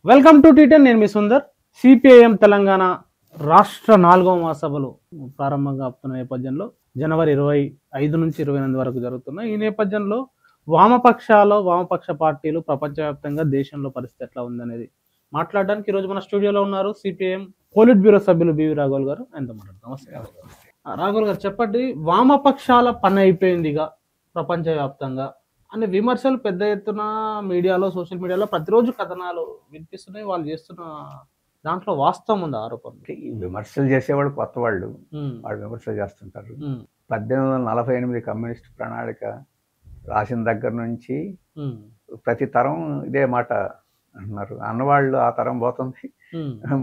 Welcome to T10. నేను మీ Sundar. CPIM Telangana రాష్ట్ర 4వ మహాసభలు ప్రారంభంగా అవుతున్న నేపథ్యంలో జనవరి 25 నుంచి 28 వరకు జరుగుతున్నాయి. ఈ నేపథ్యంలో వామపక్ష పార్టీలు ప్రపంచవ్యాప్తంగా దేశంలో పరిస్థితి ఎట్లా ఉందనేది మాట్లాడడానికి ఈరోజు మన స్టూడియోలో ఉన్నారు సిపిఐఎం పోలిట్ బ్యూరో సభ్యులు బివి రాఘోల్ గారు. ఆయనతో మాట్లాడతాం. నమస్తే రాఘోల్ గారు, చెప్పండి. వామపక్షాల పని అయిపోయిందిగా ప్రపంచవ్యాప్తంగా అనే విమర్శలు పెద్ద ఎత్తున మీడియాలో, సోషల్ మీడియాలో ప్రతిరోజు కథనాలు వినిపిస్తున్నాయి. వాళ్ళు చేస్తున్న దాంట్లో వాస్తవం ఉంది, ఆరోపణలు. ఈ విమర్శలు చేసేవాళ్ళు కొత్త వాళ్ళు విమర్శలు చేస్తుంటారు. 1848 కమ్యూనిస్ట్ ప్రణాళిక రాసిన దగ్గర నుంచి ప్రతి తరం ఇదే మాట అంటున్నారు. అన్నవాళ్ళు ఆ తరం పోతుంది,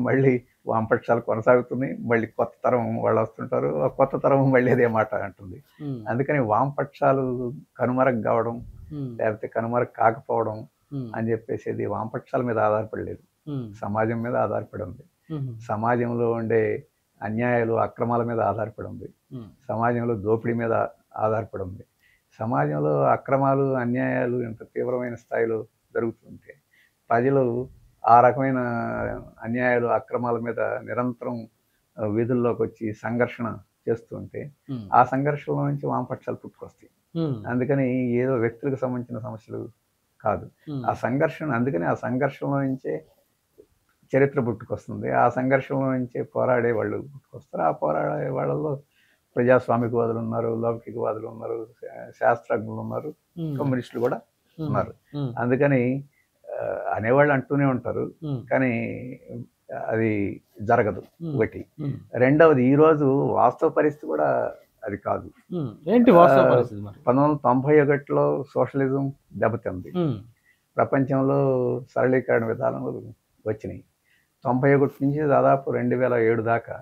మళ్ళీ వామపక్షాలు కొనసాగుతున్నాయి, మళ్ళీ కొత్త తరం వాళ్ళు వస్తుంటారు, ఆ కొత్త తరం మళ్ళీ అదే మాట అంటుంది. అందుకని వామపక్షాలు కనుమరుగు కావడం లేకపోతే కనుమరుగు కాకపోవడం అని చెప్పేసి ఇది వామపక్షాల మీద ఆధారపడలేదు, సమాజం మీద ఆధారపడి ఉంది. సమాజంలో ఉండే అన్యాయాలు అక్రమాల మీద ఆధారపడి ఉంది. సమాజంలో దోపిడీ మీద ఆధారపడి ఉంది. సమాజంలో అక్రమాలు అన్యాయాలు ఎంత తీవ్రమైన స్థాయిలో జరుగుతుంటే ప్రజలు ఆ రకమైన అన్యాయాలు అక్రమాల మీద నిరంతరం వీధుల్లోకి వచ్చి సంఘర్షణ చేస్తుంటే ఆ సంఘర్షణలో నుంచి వామపక్షాలు పుట్టుకొస్తాయి. అందుకని ఏదో వ్యక్తులకు సంబంధించిన సమస్యలు కాదు, ఆ సంఘర్షణ. అందుకని ఆ సంఘర్షణలో నుంచే చరిత్ర పుట్టుకొస్తుంది. ఆ సంఘర్షణలో నుంచే పోరాడే వాళ్ళు పుట్టుకొస్తారు. ఆ పోరాడే వాళ్ళలో ప్రజాస్వామికవాదులు ఉన్నారు, లౌకికవాదులు ఉన్నారు, శాస్త్రజ్ఞులు ఉన్నారు, కమ్యూనిస్టులు కూడా ఉన్నారు. అందుకని అనేవాళ్ళు అంటూనే ఉంటారు, కానీ అది జరగదు. ఒకటి. రెండవది, ఈరోజు వాస్తవ పరిస్థితి కూడా అది కాదు. 1991లో సోషలిజం దెబ్బతింది. ప్రపంచంలో సరళీకరణ విధానాలు వచ్చినాయి. 91 నుంచి దాదాపు 2007 దాకా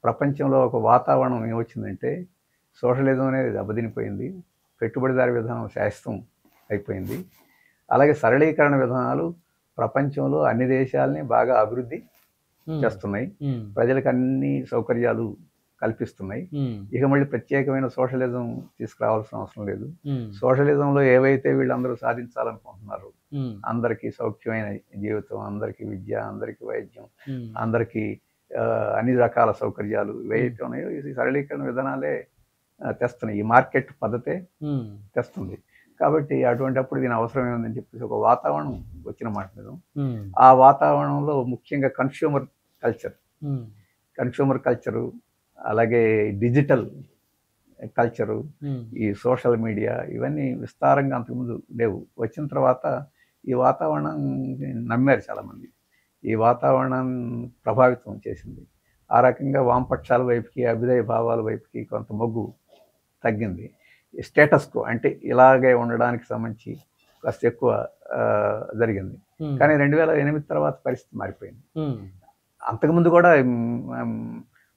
ప్రపంచంలో ఒక వాతావరణం ఏమొచ్చిందంటే సోషలిజం అనేది దెబ్బతినిపోయింది, పెట్టుబడిదారి విధానం శాశ్వతం అయిపోయింది. అలాగే సరళీకరణ విధానాలు ప్రపంచంలో అన్ని దేశాలని బాగా అభివృద్ధి చేస్తున్నాయి, ప్రజలకు అన్ని సౌకర్యాలు కల్పిస్తున్నాయి. ఇక మళ్ళీ ప్రత్యేకమైన సోషలిజం తీసుకురావాల్సిన అవసరం లేదు. సోషలిజంలో ఏవైతే వీళ్ళందరూ సాధించాలనుకుంటున్నారు, అందరికీ సౌఖ్యమైన జీవితం, అందరికీ విద్య, అందరికీ వైద్యం, అందరికీ అన్ని రకాల సౌకర్యాలు ఏవైతే ఉన్నాయో ఈ సరళీకరణ విధానాలే తెస్తున్నాయి. ఈ మార్కెట్ పద్ధతే తెస్తుంది. కాబట్టి అటువంటిప్పుడు దీని అవసరం ఏముందని చెప్పేసి ఒక వాతావరణం వచ్చిన మాట నిజం. ఆ వాతావరణంలో ముఖ్యంగా కన్స్యూమర్ కల్చరు, అలాగే డిజిటల్ కల్చరు, ఈ సోషల్ మీడియా, ఇవన్నీ విస్తారంగా అంతకుముందు లేవు. వచ్చిన తర్వాత ఈ వాతావరణం నమ్మారు చాలామంది. ఈ వాతావరణం ప్రభావితం చేసింది. ఆ రకంగా వామపక్షాల వైపుకి, అభ్యుదయ భావాల వైపుకి కొంత మొగ్గు తగ్గింది. స్టేటస్ కో అంటే ఇలాగే ఉండడానికి సంబంధించి కాస్త ఎక్కువ జరిగింది. కానీ 2008 తర్వాత పరిస్థితి మారిపోయింది. అంతకుముందు కూడా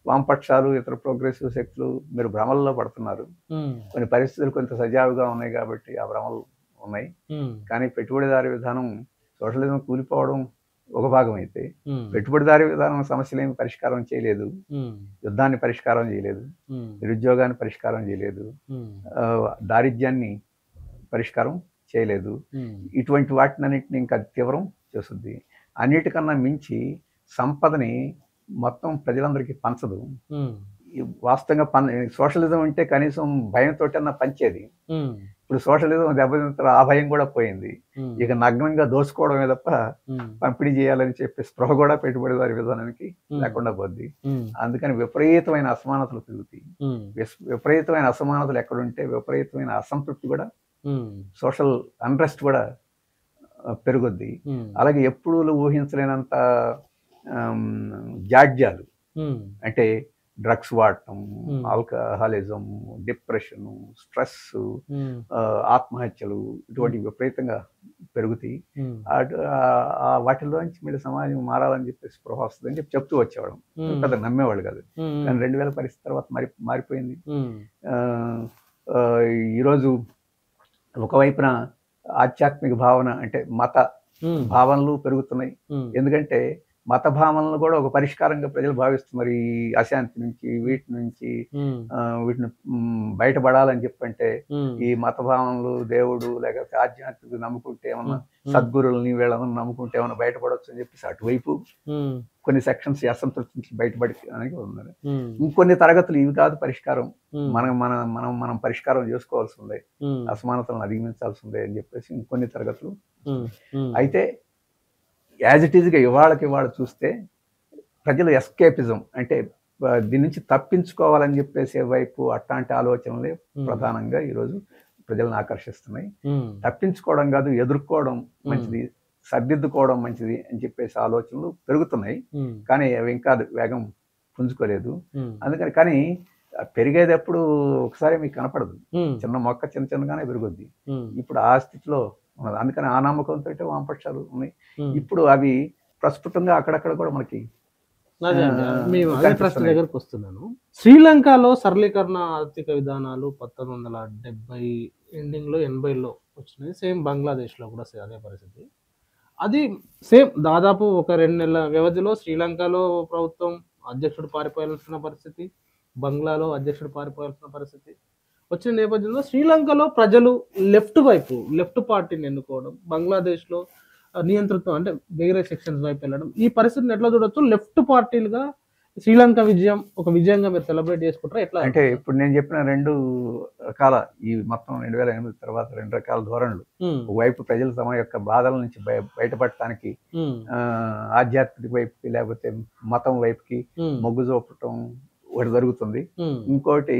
వామపక్షాలు, ఇతర ప్రోగ్రెసివ్ శక్తులు మీరు భ్రమల్లో పడుతున్నారు. కొన్ని పరిస్థితులు కొంత సజావుగా ఉన్నాయి కాబట్టి ఆ భ్రమలు ఉన్నాయి. కానీ పెట్టుబడిదారి విధానం, సోషలిజం కూలిపోవడం ఒక భాగం అయితే, పెట్టుబడిదారి విధానం సమస్యలేమి పరిష్కారం చేయలేదు, యుద్ధాన్ని పరిష్కారం చేయలేదు, నిరుద్యోగాన్ని పరిష్కారం చేయలేదు, దారిద్ర్యాన్ని పరిష్కారం చేయలేదు. ఇటువంటి వాటినన్నింటినీ ఇంకా తీవ్రం చేస్తుంది. అన్నిటికన్నా మించి సంపదని మొత్తం ప్రజలందరికీ పంచదు. వాస్తవంగా సోషలిజం అంటే కనీసం భయంతో పంచేది. ఇప్పుడు సోషలిజం దెబ్బతింటారు, ఆ భయం కూడా పోయింది. ఇక నగ్నంగా దోచుకోవడమే తప్ప పంపిణీ చేయాలని చెప్పి స్పృహ కూడా పెట్టుబడిదారి విధానానికి లేకుండా పోద్ది. అందుకని విపరీతమైన అసమానతలు పెరుగుతాయి. విపరీతమైన అసమానతలు ఎక్కడుంటే విపరీతమైన అసంతృప్తి కూడా, సోషల్ అన్రెస్ట్ కూడా పెరుగుద్ది. అలాగే ఎప్పుడు ఊహించలేనంత జాడ్యాలు, అంటే డ్రగ్స్ వాడటం, ఆల్కహాలిజం, డిప్రెషన్, స్ట్రెస్, ఆత్మహత్యలు, ఇటువంటి విపరీతంగా పెరుగుతాయి. వాటిలోంచి మీరు సమాజం మారాలని చెప్పేసి స్పృహ వస్తుందని చెప్తూ వచ్చేవాడు, పెద్ద నమ్మేవాళ్ళు కాదు. కానీ 2000 పరిస్థితి తర్వాత మారిపోయింది. ఈరోజు ఒకవైపున ఆధ్యాత్మిక భావన అంటే మత భావనలు పెరుగుతున్నాయి. ఎందుకంటే మత భావనలు కూడా ఒక పరిష్కారంగా ప్రజలు భావిస్తున్నారు. ఈ అశాంతి నుంచి వీటి నుంచి వీటిని బయటపడాలని చెప్పంటే ఈ మత భావనలు దేవుడు లేకపోతే ఆధ్యాత్మిక నమ్ముకుంటే ఏమన్నా సద్గురువులని వీళ్ళని నమ్ముకుంటే ఏమన్నా బయటపడవచ్చు అని చెప్పేసి అటువైపు కొన్ని సెక్షన్స్ అసంతృప్తి నుంచి బయటపడడానికి ఉన్నారు. ఇంకొన్ని తరగతులు ఇవి కాదు పరిష్కారం, మనం పరిష్కారం చేసుకోవాల్సి ఉంది, అసమానతలను అధిగమించాల్సి ఉంది అని చెప్పేసి ఇంకొన్ని తరగతులు. అయితే యాజ్ ఇట్ ఈజ్గా ఇవాళకి చూస్తే ప్రజలు ఎస్కేపిజం అంటే దీని నుంచి తప్పించుకోవాలని చెప్పేసే వైపు అట్లాంటి ఆలోచనలే ప్రధానంగా ఈరోజు ప్రజలను ఆకర్షిస్తున్నాయి. తప్పించుకోవడం కాదు, ఎదుర్కోవడం మంచిది, సర్దిద్దుకోవడం మంచిది అని చెప్పేసి ఆలోచనలు పెరుగుతున్నాయి. కానీ అవి ఇంకా వేగం పుంజుకోలేదు. అందుకని కానీ పెరిగేది ఎప్పుడు ఒకసారి మీకు కనపడదు. చిన్న మొక్క చిన్నగానే పెరుగుద్ది. ఇప్పుడు ఆ స్థితిలో ఉన్నది. అందుకని ఆ నమ్మకంతో వామపక్షాలు ఉన్నాయి. ఇప్పుడు అవి ప్రస్ఫుటంగా అక్కడక్కడ కూడా మనకి ప్రశ్న దగ్గరకు వస్తున్నాను. శ్రీలంకలో సరళీకరణ ఆర్థిక విధానాలు 1970 ఎండింగ్లో 80లో వచ్చినాయి. సేమ్ బంగ్లాదేశ్లో కూడా అదే పరిస్థితి. అది సేమ్ దాదాపు ఒక 2 నెలల వ్యవధిలో శ్రీలంకలో ప్రభుత్వం అధ్యక్షుడు పారిపోయాల్సిన పరిస్థితి, బంగ్లాలో అధ్యక్షుడు పారిపోయాల్సిన పరిస్థితి వచ్చిన నేపథ్యంలో శ్రీలంకలో ప్రజలు లెఫ్ట్ పార్టీని ఎన్నుకోవడం, బంగ్లాదేశ్లో నియంతృత్వం అంటే వేరే సెక్షన్స్ వైపు వెళ్ళడం, ఈ పరిస్థితిని ఎట్లా చూడొచ్చు? లెఫ్ట్ పార్టీలుగా శ్రీలంక ఒక విజయంగా మీరు సెలబ్రేట్ చేసుకుంటారా ఎట్లా? అంటే ఇప్పుడు నేను చెప్పిన 2 రకాల ఈ మొత్తం 2008 తర్వాత 2 రకాల ధోరణులు. ఒకవైపు ప్రజలు తమ యొక్క బాధల నుంచి బయటపడటానికి ఆధ్యాత్మిక వైపుకి లేకపోతే మతం వైపుకి మొగ్గు చూపటం ఒకటి జరుగుతుంది. ఇంకోటి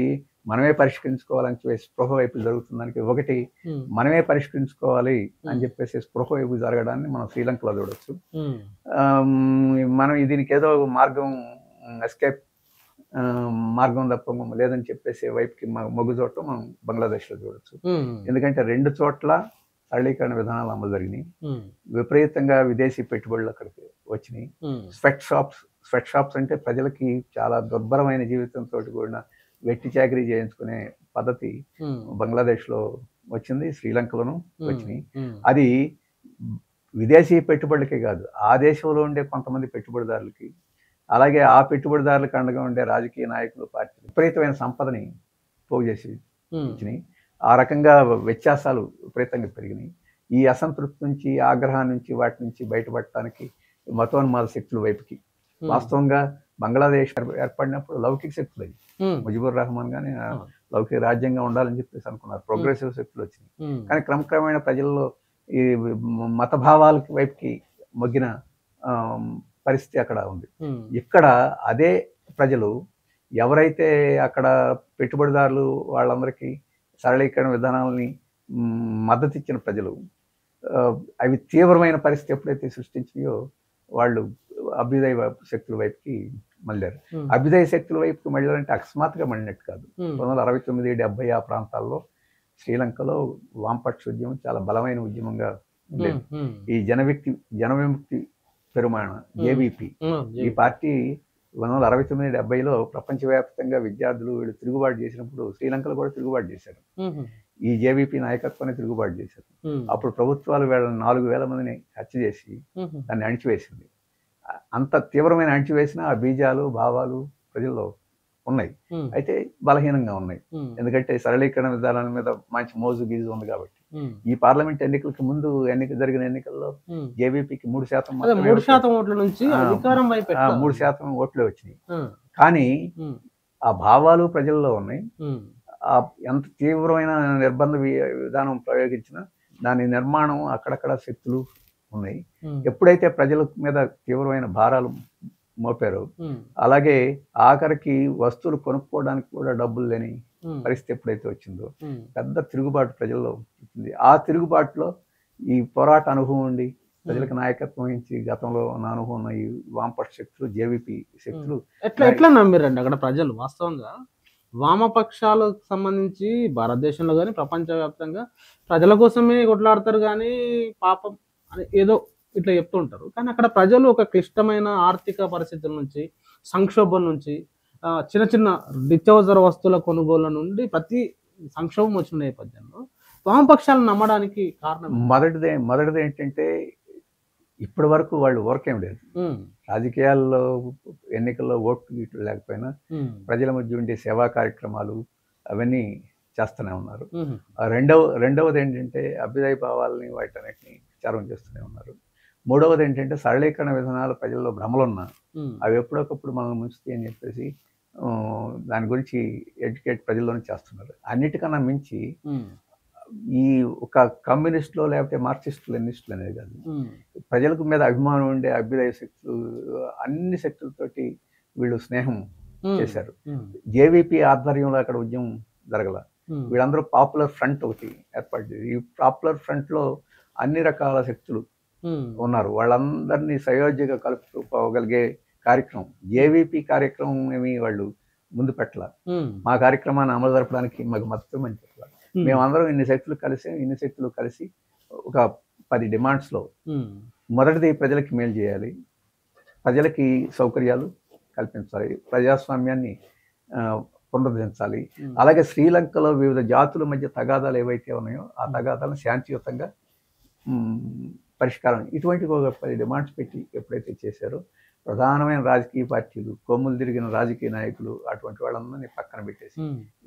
మనమే పరిష్కరించుకోవాలని చెప్పేసి స్పృహ వైపు జరుగుతుందానికి, ఒకటి మనమే పరిష్కరించుకోవాలి అని చెప్పేసి స్పృహ వైపు జరగడాన్ని మనం శ్రీలంకలో చూడొచ్చు. మనం దీనికి ఏదో మార్గం ఎస్కేప్ మార్గం తప్ప లేదని చెప్పేసి వైపుకి మొగ్గు చూడటం మనం బంగ్లాదేశ్లో చూడొచ్చు. ఎందుకంటే 2 చోట్ల సరళీకరణ విధానాలు అమలు జరిగినాయి. విపరీతంగా విదేశీ పెట్టుబడులు అక్కడికి వచ్చినాయి. స్వెట్ షాప్స్ అంటే ప్రజలకి చాలా దుర్భరమైన జీవితంతో కూడిన వెట్టి చాకరీ చేయించుకునే పద్ధతి బంగ్లాదేశ్లో వచ్చింది, శ్రీలంకలోనూ వచ్చినాయి. అది విదేశీ పెట్టుబడులకే కాదు, ఆ దేశంలో ఉండే కొంతమంది పెట్టుబడిదారులకి, అలాగే ఆ పెట్టుబడిదారులకు అండగా ఉండే రాజకీయ నాయకులు, పార్టీలు విపరీతమైన సంపదని పోగు చేసి ఇచ్చినాయి. ఆ రకంగా వ్యత్యాసాలు విపరీతంగా పెరిగినాయి. ఈ అసంతృప్తి నుంచి, ఆగ్రహం నుంచి, వాటి నుంచి బయటపడటానికి మతోన్మాద శక్తుల వైపుకి, వాస్తవంగా బంగ్లాదేశ్ ఏర్పడినప్పుడు లౌకిక శక్తులు అయ్యి, ముజిబుర్ రహమాన్ కానీ లౌకిక రాజ్యంగా ఉండాలని చెప్పేసి అనుకున్నారు, ప్రోగ్రెసివ్ శక్తులు వచ్చినాయి. కానీ క్రమక్రమేణా ప్రజల్లో ఈ మత భావాల వైపుకి మొగ్గిన పరిస్థితి అక్కడ ఉంది. ఇక్కడ అదే ప్రజలు ఎవరైతే అక్కడ పెట్టుబడిదారులు వాళ్ళందరికీ సరళీకరణ విధానాలని మద్దతు ఇచ్చిన ప్రజలు, అవి తీవ్రమైన పరిస్థితి ఎప్పుడైతే సృష్టించినాయో వాళ్ళు అభ్యుదయ శక్తుల వైపుకి మళ్ళారు. అభ్యుదయ శక్తుల వైపుకి మళ్ళారంటే అకస్మాత్తుగా మళ్ళినట్టు కాదు. 1969, 70 ఆ ప్రాంతాల్లో శ్రీలంకలో వామపక్ష ఉద్యమం చాలా బలమైన ఉద్యమంగా ఉండేది. ఈ జనవిముక్తి పెరుమాణ జేవీపీ, ఈ పార్టీ 1969, 70లో ప్రపంచవ్యాప్తంగా విద్యార్థులు వీళ్ళు తిరుగుబాటు చేసినప్పుడు శ్రీలంకలో కూడా తిరుగుబాటు చేశారు. ఈ జేవీపీ నాయకత్వాన్ని తిరుగుబాటు చేశారు. అప్పుడు ప్రభుత్వాలు వీళ్ళని 4,000 మందిని హత్య చేసి దాన్ని అణిచివేసింది. అంత తీవ్రమైన అణిచివేసిన ఆ బీజాలు, భావాలు ప్రజల్లో ఉన్నాయి. అయితే బలహీనంగా ఉన్నాయి. ఎందుకంటే సరళీకరణ విధానాల మీద మంచి మోజు గీజు ఉంది కాబట్టి. ఈ పార్లమెంట్ ఎన్నికలకు ముందు జరిగిన ఎన్నికల్లో జేవీపీకి 3% ఓట్ల నుంచి 3% ఓట్లే వచ్చినాయి. కానీ ఆ భావాలు ప్రజల్లో ఉన్నాయి. ఎంత తీవ్రమైన నిర్బంధ విధానం ప్రయోగించినా దాని నిర్మాణం అక్కడక్కడ శక్తులు ఉన్నాయి. ఎప్పుడైతే ప్రజల మీద తీవ్రమైన భారాలు మోపారో, అలాగే ఆఖరికి వస్తువులు కొనుక్కోవడానికి కూడా డబ్బులు లేని పరిస్థితి ఎప్పుడైతే వచ్చిందో పెద్ద తిరుగుబాటు ప్రజల్లో వచ్చింది. ఆ తిరుగుబాటులో ఈ పోరాట అనుభవం ఉండి ప్రజలకు నాయకత్వం వహించి గతంలో ఉన్న అనుభవం ఉన్న ఈ వామపక్ష శక్తులు, జేవీపీ శక్తులు ఎట్లా నమ్మిరండి అక్కడ ప్రజలు? వాస్తవంగా వామపక్షాలకు సంబంధించి భారతదేశంలో కానీ ప్రపంచవ్యాప్తంగా ప్రజల కోసమే కొట్లాడతారు కానీ పాపం అని ఏదో ఇట్లా చెప్తూ ఉంటారు. కానీ అక్కడ ప్రజలు ఒక క్లిష్టమైన ఆర్థిక పరిస్థితుల నుంచి, సంక్షోభం నుంచి, చిన్న చిన్న నిత్యావసర వస్తువుల కొనుగోలు నుండి ప్రతి సంక్షోభం వచ్చిన నేపథ్యంలో వామపక్షాలను నమ్మడానికి కారణం మొదటిది ఏంటంటే ఇప్పటి వరకు వాళ్ళు వర్క్ ఏం లేదు. రాజకీయాల్లో ఎన్నికల్లో ఓట్లు గీట్లు లేకపోయినా ప్రజల మధ్య ఉండే సేవా కార్యక్రమాలు అవన్నీ చేస్తూనే ఉన్నారు. రెండవది ఏంటంటే అభ్యుదయ భావాలని వాటన్నిటిని ప్రచారం చేస్తూనే ఉన్నారు. మూడవది ఏంటంటే సరళీకరణ విధానాలు ప్రజల్లో భ్రమలున్నా అవి ఎప్పుడొకప్పుడు మనం ముంచుతాయి అని చెప్పేసి దాని గురించి ఎడ్యుకేట్ ప్రజల్లోనే చేస్తున్నారు. అన్నిటికన్నా మించి ఈ ఒక కమ్యూనిస్టులు లేకపోతే మార్క్సిస్టులు లెనినిస్టులు అనేది కాదు, ప్రజలకు మీద అభిమానం ఉండే అభ్యుదయ శక్తులు అన్ని శక్తులతోటి వీళ్ళు స్నేహం చేశారు. జేవీపీ ఆధ్వర్యంలో అక్కడ ఉద్యమం జరగల. వీళ్ళందరూ పాపులర్ ఫ్రంట్ ఒకటి ఏర్పాటు చేసి ఈ పాపులర్ ఫ్రంట్ లో అన్ని రకాల శక్తులు ఉన్నారు. వాళ్ళందరినీ సయోధ్యగా కలుపుకోగలిగే కార్యక్రమం జేవీపీ కార్యక్రమం ఏమి వాళ్ళు ముందు పెట్టాల. మా కార్యక్రమాన్ని అమలు జరపడానికి మాకు మద్దతు అని చెప్పాలి. మేమందరం ఇన్ని శక్తులు కలిసి ఒక 10 డిమాండ్స్లో మొదటిది ప్రజలకి మేలు చేయాలి, ప్రజలకి సౌకర్యాలు కల్పించాలి, ప్రజాస్వామ్యాన్ని పునరుద్ధరించాలి, అలాగే శ్రీలంకలో వివిధ జాతుల మధ్య తగాదాలు ఏవైతే ఉన్నాయో ఆ తగాదాలను శాంతియుతంగా పరిష్కారం, ఇటువంటి ఒక 10 డిమాండ్స్ పెట్టి ఎప్పుడైతే చేశారో ప్రధానమైన రాజకీయ పార్టీలు, కొమ్ములు తిరిగిన రాజకీయ నాయకులు అటువంటి వాళ్ళందరినీ పక్కన పెట్టేసి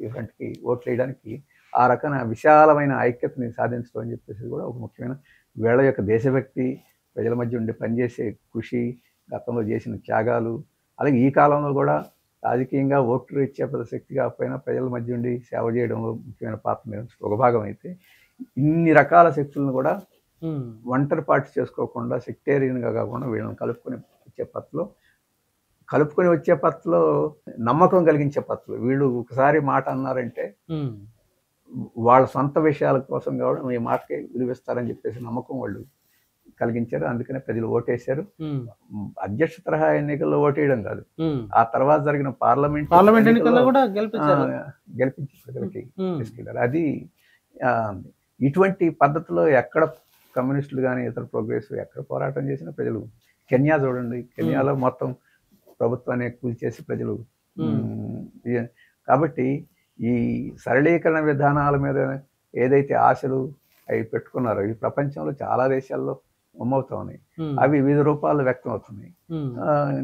ఈ ఫ్రంట్కి ఓట్లు వేయడానికి ఆ రకమైన విశాలమైన ఐక్యతని సాధించడం అని చెప్పేసి కూడా ఒక ముఖ్యమైన వీళ్ళ యొక్క దేశభక్తి, ప్రజల మధ్య ఉండి పనిచేసే కృషి, గతంలో చేసిన త్యాగాలు, అలాగే ఈ కాలంలో కూడా రాజకీయంగా ఓట్లు ఇచ్చే శక్తి కాకపోయినా ప్రజల మధ్య ఉండి సేవ చేయడంలో ముఖ్యమైన పాత్ర నిర్వహించడం ఒక భాగం అయితే, ఇన్ని రకాల శక్తులను కూడా ఒంటరి పార్టీ చేసుకోకుండా సెక్టేరియన్గా కాకుండా వీళ్ళని కలుపుకొని వచ్చే పత్రలో నమ్మకం కలిగించే పత్రలు. వీళ్ళు ఒకసారి మాట అన్నారంటే వాళ్ళ సొంత విషయాల కోసం కావడం ఈ మాటకే విలువిస్తారని చెప్పేసి నమ్మకం వాళ్ళు కలిగించారు. అందుకనే ప్రజలు ఓటేశారు. అధ్యక్ష తరహా ఎన్నికల్లో ఓటేయడం కాదు, ఆ తర్వాత జరిగిన పార్లమెంట్ ఎన్నికల్లో కూడా గెలిపించి ప్రజలకి తీసుకెళ్లారు. అది ఇటువంటి పద్ధతిలో ఎక్కడ కమ్యూనిస్టులు కానీ ఇతర ప్రోగ్రెసివ్ ఎక్కడ పోరాటం చేసినా ప్రజలు, కెన్యా చూడండి, కెన్యాలో మొత్తం ప్రభుత్వాన్ని కూల్చేసి ప్రజలు. కాబట్టి ఈ సరళీకరణ విధానాల మీద ఏదైతే ఆశలు అవి పెట్టుకున్నారో ఈ ప్రపంచంలో చాలా దేశాల్లో అమ్మవుతా ఉన్నాయి. అవి వివిధ రూపాల్లో వ్యక్తం అవుతున్నాయి.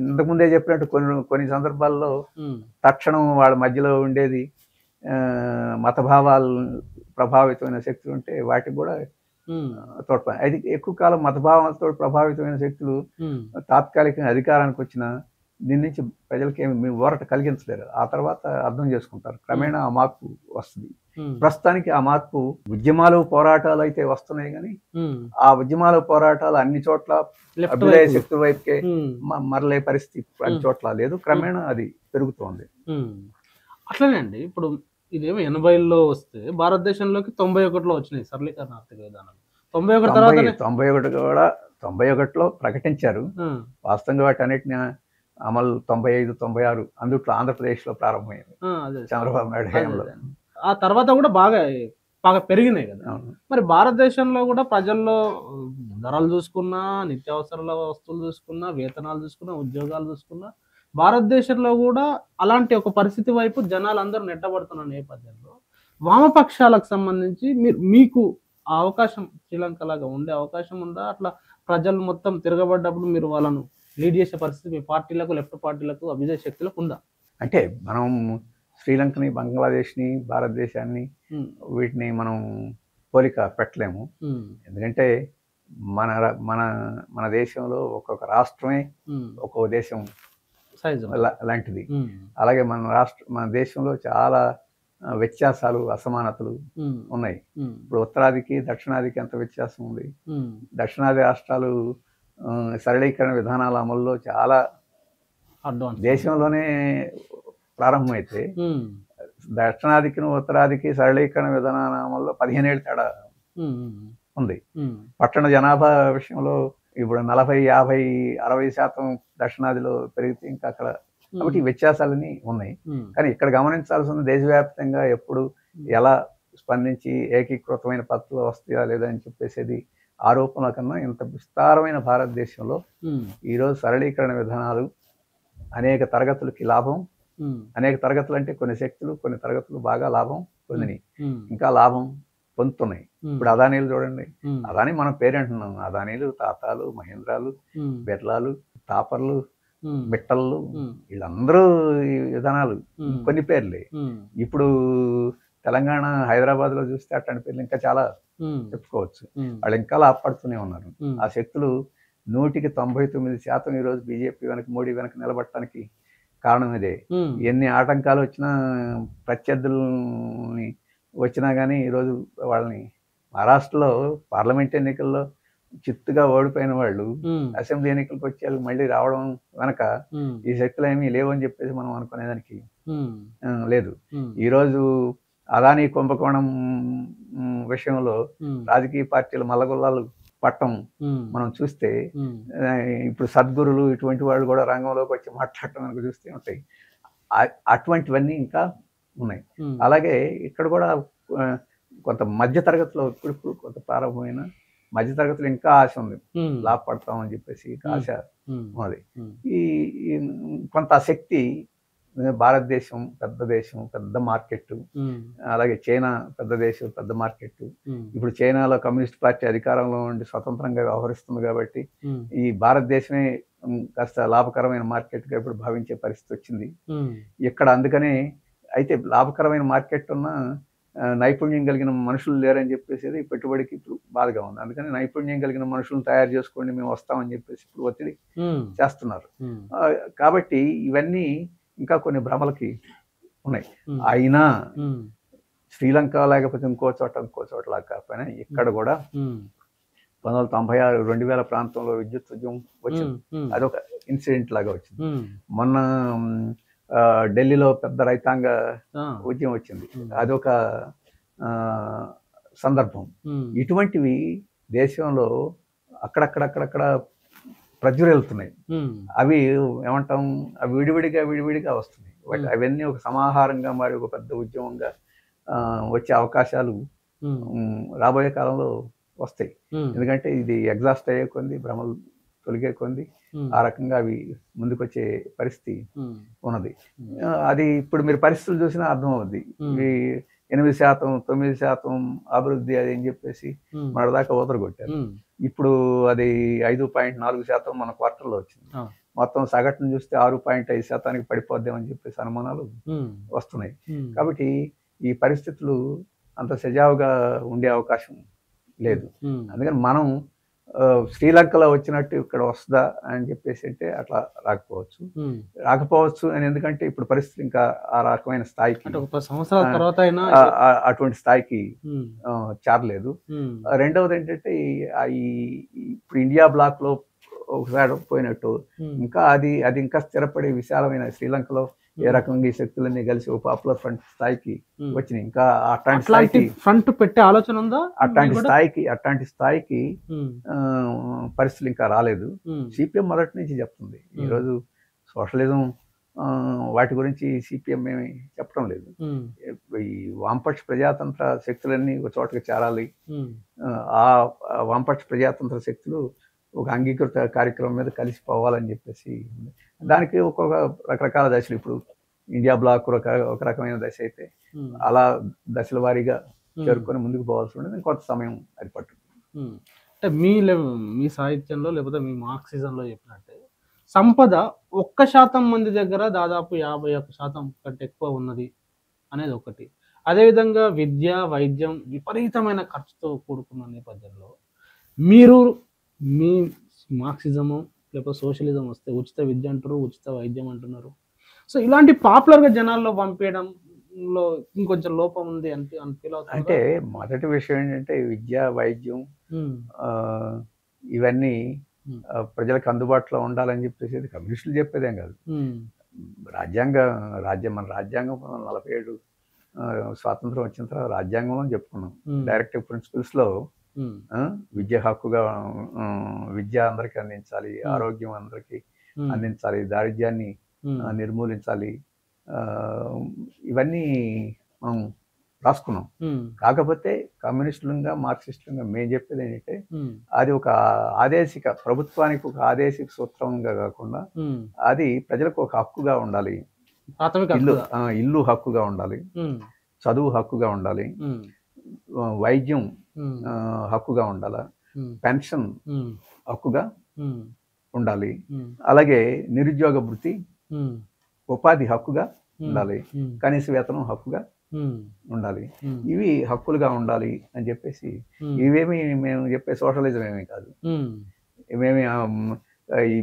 ఇంతకుముందే చెప్పినట్టు కొన్ని సందర్భాల్లో తక్షణం వాళ్ళ మధ్యలో ఉండేది మతభావాలు ప్రభావితమైన శక్తులు ఉంటే వాటికి కూడా తోడ్పడి, అది ఎక్కువ కాలం మతభావాలతో ప్రభావితమైన శక్తులు తాత్కాలికంగా అధికారానికి వచ్చిన దీని నుంచి ప్రజలకి ఏమి ఊరట కలిగించలేరు. ఆ తర్వాత అర్థం చేసుకుంటారు, క్రమేణా ఆ మార్పు వస్తుంది. ప్రస్తుతానికి ఆ మార్పు ఉద్యమాలు పోరాటాలు అయితే వస్తున్నాయి కానీ ఆ ఉద్యమాలు పోరాటాలు అన్ని చోట్ల అభ్యుదయ శక్తుల వైపుకే మరలే పరిస్థితి అన్ని చోట్ల లేదు. క్రమేణా అది పెరుగుతోంది. అట్లనే అండి, ఇప్పుడు ఇదేమో 80లో వస్తే భారతదేశంలోకి 91లో వచ్చినాయి సరళీకరణ ఆర్థిక విధానాలు. 91లో ప్రకటించారు. వాస్తవంగా వాటి అన్నిటిని అమలు 95, 96 అందుట్లో ఆంధ్రప్రదేశ్లో ప్రారంభమైంది చంద్రబాబు నాయుడు హయాంలో. ఆ తర్వాత కూడా బాగా పెరిగినాయి కదా. మరి భారతదేశంలో కూడా ప్రజల్లో ధరలు చూసుకున్నా, నిత్యావసరాల వస్తువులు చూసుకున్నా, వేతనాలు చూసుకున్నా, ఉద్యోగాలు చూసుకున్నా, భారతదేశంలో కూడా అలాంటి ఒక పరిస్థితి వైపు జనాలు అందరూ నెట్టబడుతున్న నేపథ్యంలో వామపక్షాలకు సంబంధించి మీకు ఆ అవకాశం శ్రీలంక లాగా ఉండే అవకాశం ఉందా? అట్లా ప్రజలు మొత్తం తిరగబడ్డప్పుడు మీరు వాళ్ళను లీడ్ చేసే పరిస్థితి మీ పార్టీలకు, లెఫ్ట్ పార్టీలకు, అభిజయ శక్తులకు ఉందా? అంటే మనం శ్రీలంకని, బంగ్లాదేశ్ని, భారతదేశాన్ని వీటిని మనం పోలిక పెట్టలేము. ఎందుకంటే మన మన మన దేశంలో ఒక్కొక్క రాష్ట్రమే ఒక్కొక్క దేశం లాంటిది. అలాగే మన దేశంలో చాలా వ్యత్యాసాలు, అసమానతలు ఉన్నాయి. ఇప్పుడు ఉత్తరాదికి దక్షిణాదికి ఎంత వ్యత్యాసం ఉంది. దక్షిణాది రాష్ట్రాలు సరళీకరణ విధానాల అమల్లో చాలా దేశంలోనే ప్రారంభమైతే దక్షిణాదికి ఉత్తరాదికి సరళీకరణ విధానాల అమల్లో 15 ఏళ్ళ తేడా ఉంది. పట్టణ జనాభా విషయంలో ఇప్పుడు 40, 50, 60% దక్షిణాదిలో పెరిగితే ఇంకా అక్కడ, కాబట్టి వ్యత్యాసాలని ఉన్నాయి. కానీ ఇక్కడ గమనించాల్సిన దేశవ్యాప్తంగా ఎప్పుడు ఎలా స్పందించి ఏకీకృతమైన పద్ధతిలో వస్తాయా లేదా అని చెప్పేసేది ఆరోపణల కన్నా ఇంత విస్తారమైన భారతదేశంలో ఈరోజు సరళీకరణ విధానాలు అనేక తరగతులకి లాభం, అనేక తరగతులు అంటే కొన్ని శక్తులు, కొన్ని తరగతులు బాగా లాభం పొందినాయి, ఇంకా లాభం పొందుతున్నాయి. ఇప్పుడు అదానీలు చూడండి, అదానీ మనం పేరు అంటున్నాం, అదానీలు, టాటాలు, మహీంద్రాలు, బిర్లాలు, తాపర్లు, మిట్టళ్ళు, వీళ్ళందరూ ఈ విధానాలు కొన్ని పేర్లే. ఇప్పుడు తెలంగాణ, హైదరాబాద్లో చూస్తే అట్లాంటి పేర్లు ఇంకా చాలా చెప్పుకోవచ్చు. వాళ్ళు ఇంకా లాభపడుతూనే ఉన్నారు. ఆ శక్తులు 99% ఈరోజు బీజేపీ వెనక, మోడీ వెనక నిలబడటానికి కారణం ఇదే. ఎన్ని ఆటంకాలు వచ్చినా, ప్రత్యర్థులని వచ్చినా కానీ ఈరోజు వాళ్ళని మహారాష్ట్రలో పార్లమెంట్ ఎన్నికల్లో చిత్తుగా ఓడిపోయిన వాళ్ళు అసెంబ్లీ ఎన్నికలకు వచ్చి మళ్ళీ రావడం వెనక ఈ శక్తులు ఏమీ లేవని చెప్పేసి మనం అనుకునేదానికి లేదు. ఈరోజు అదానీ కుంభకోణం విషయంలో రాజకీయ పార్టీలు మల్లగొల్లాలు పట్టం మనం చూస్తే, ఇప్పుడు సద్గురులు ఇటువంటి వాళ్ళు కూడా రంగంలోకి వచ్చి మాట్లాడటం మనకు చూస్తే ఉంటాయి. అటువంటివన్నీ ఇంకా ఉన్నాయి. అలాగే ఇక్కడ కూడా కొంత మధ్య తరగతిలో ఇప్పుడు కొంత ప్రారంభమైన మధ్య తరగతిలో ఇంకా ఆశ ఉంది, లాభపడతామని చెప్పేసి ఆశ ఉన్నది. ఈ కొంత శక్తి, భారతదేశం పెద్ద దేశం, పెద్ద మార్కెట్, అలాగే చైనా పెద్ద దేశం, పెద్ద మార్కెట్. ఇప్పుడు చైనాలో కమ్యూనిస్ట్ పార్టీ అధికారంలో ఉండి స్వతంత్రంగా వ్యవహరిస్తుంది కాబట్టి ఈ భారతదేశమే కాస్త లాభకరమైన మార్కెట్గా ఇప్పుడు భావించే పరిస్థితి వచ్చింది ఇక్కడ. అందుకనే అయితే లాభకరమైన మార్కెట్ ఉన్న నైపుణ్యం కలిగిన మనుషులు లేరని చెప్పేసి పెట్టుబడికి ఇప్పుడు బాధగా ఉంది. అందుకని నైపుణ్యం కలిగిన మనుషులను తయారు చేసుకోండి, మేము వస్తామని చెప్పేసి ఇప్పుడు ఒత్తిడి చేస్తున్నారు. కాబట్టి ఇవన్నీ ఇంకా కొన్ని భ్రమలకి ఉన్నాయి. అయినా శ్రీలంక లేకపోతే ఇంకో చోట లాగా కాకపోయినా ఇక్కడ కూడా 1996, 2000 ప్రాంతంలో విద్యుత్ ఉద్యమం వచ్చింది. అదొక ఇన్సిడెంట్ లాగా వచ్చింది. మొన్న ఢిల్లీలో పెద్ద రైతాంగ ఉద్యమం వచ్చింది, అదొక సందర్భం. ఇటువంటివి దేశంలో అక్కడక్కడ ప్రజ్వరిల్లుతున్నాయి. అవి ఏమంటాం, అవి విడివిడిగా వస్తున్నాయి. అవన్నీ ఒక సమాహారంగా మరి ఒక పెద్ద ఉద్యమంగా వచ్చే అవకాశాలు రాబోయే కాలంలో వస్తాయి. ఎందుకంటే ఇది ఎగ్జాస్ట్ అయ్యే కొంది, భ్రమలు తొలిగే కొంది ఆ రకంగా అవి ముందుకొచ్చే పరిస్థితి ఉన్నది. అది ఇప్పుడు మీరు పరిస్థితులు చూసినా అర్థం అవుద్ది. ఇవి 8%, 9% అభివృద్ధి అది అని చెప్పేసి మన దాకా ఊదరగొట్టారు. ఇప్పుడు అది 5.4% మన క్వార్టర్లో వచ్చింది. మొత్తం సగటును చూస్తే 6.5% పడిపోద్దామని చెప్పేసి అనుమానాలు వస్తున్నాయి. కాబట్టి ఈ పరిస్థితులు అంత సజావుగా ఉండే అవకాశం లేదు. అందుకని మనం శ్రీలంకలో వచ్చినట్టు ఇక్కడ వస్తుందా అని చెప్పేసి అంటే అట్లా రాకపోవచ్చు అని. ఎందుకంటే ఇప్పుడు పరిస్థితి ఇంకా ఆ రకమైన స్థాయికి, అటువంటి స్థాయికి చేరలేదు. రెండవది ఏంటంటే ఇప్పుడు ఇండియా బ్లాక్ లో ఒకసారి పోయినట్టు ఇంకా అది ఇంకా స్థిరపడే విశాలమైన శ్రీలంకలో ఏ రకంగా ఈ శక్తులన్నీ కలిసి ఒక పాపులర్ ఫ్రంట్ స్థాయికి వచ్చినాయి. ఇంకా అట్లాంటి స్థాయికి ఫ్రంట్ పెట్టే ఆలోచన ఉందా? అట్లాంటి స్థాయికి పరిస్థితులు ఇంకా రాలేదు. సిపిఎం మొదటి నుంచి చెప్తుంది. ఈరోజు సోషలిజం వాటి గురించి సిపిఎం ఏమి చెప్పడం లేదు. ఈ వామపక్ష ప్రజాతంత్ర శక్తులన్నీ ఒక చోటకి చేరాలి, ఆ వామపక్ష ప్రజాతంత్ర శక్తులు ఒక అంగీకృత కార్యక్రమం మీద కలిసిపోవాలని చెప్పేసి దానికి ఒక్కొక్క రకరకాల దశలు. ఇప్పుడు ఇండియా బ్లాక్ ఒక రకమైన దశ అయితే అలా దశల వారీగా చేరుకొని ముందుకు పోవాల్సి ఉండేది. కొంత సమయం అది పట్టింది. అంటే మీ సాహిత్యంలో లేకపోతే మీ మార్క్సిజంలో చెప్పినట్టే సంపద 1% మంది దగ్గర దాదాపు 51% కంటే ఎక్కువ ఉన్నది అనేది ఒకటి. అదేవిధంగా విద్య, వైద్యం విపరీతమైన ఖర్చుతో కూడుకున్న నేపథ్యంలో మీరు మీ మార్క్సిజము లేకపోతే సోషలిజం వస్తే ఉచిత విద్య అంటారు, ఉచిత వైద్యం అంటున్నారు. సో ఇలాంటి పాపులర్గా జనాల్లో పంపించడంలో ఇంకొంచెం లోపం ఉంది ఫీల్ అవుతుంది. అంటే మొదటి విషయం ఏంటంటే విద్య, వైద్యం ఇవన్నీ ప్రజలకు అందుబాటులో ఉండాలని చెప్పేసి కమ్యూనిస్టులు చెప్పేదేం కాదు. మన రాజ్యాంగం 47 స్వాతంత్రం వచ్చిన తర్వాత రాజ్యాంగంలో చెప్పుకున్నాం. డైరెక్టివ్ ప్రిన్సిపల్స్లో విద్య హక్కుగా, విద్య అందరికీ అందించాలి, ఆరోగ్యం అందరికీ అందించాలి, దారిద్ర్యాన్ని నిర్మూలించాలి, ఇవన్నీ మనం రాసుకున్నాం. కాకపోతే కమ్యూనిస్టులుగా, మార్క్సిస్టులుగా మేము చెప్పేది ఏంటంటే అది ఒక ఆదేశిక, ప్రభుత్వానికి ఒక ఆదేశిక సూత్రంగా కాకుండా అది ప్రజలకు ఒక హక్కుగా ఉండాలి. ఇల్లు హక్కుగా ఉండాలి, చదువు హక్కుగా ఉండాలి, వైద్యం హక్కుగా ఉండాలి, పెన్షన్ హక్కుగా ఉండాలి. అలాగే నిరుద్యోగ భృతి ఉపాధి హక్కుగా ఉండాలి. కనీస వేతనం హక్కుగా ఉండాలి. ఇవి హక్కులుగా ఉండాలి అని చెప్పేసి, ఇవేమి మేము చెప్పే సోషలిజం ఏమీ కాదు. ఇవేమి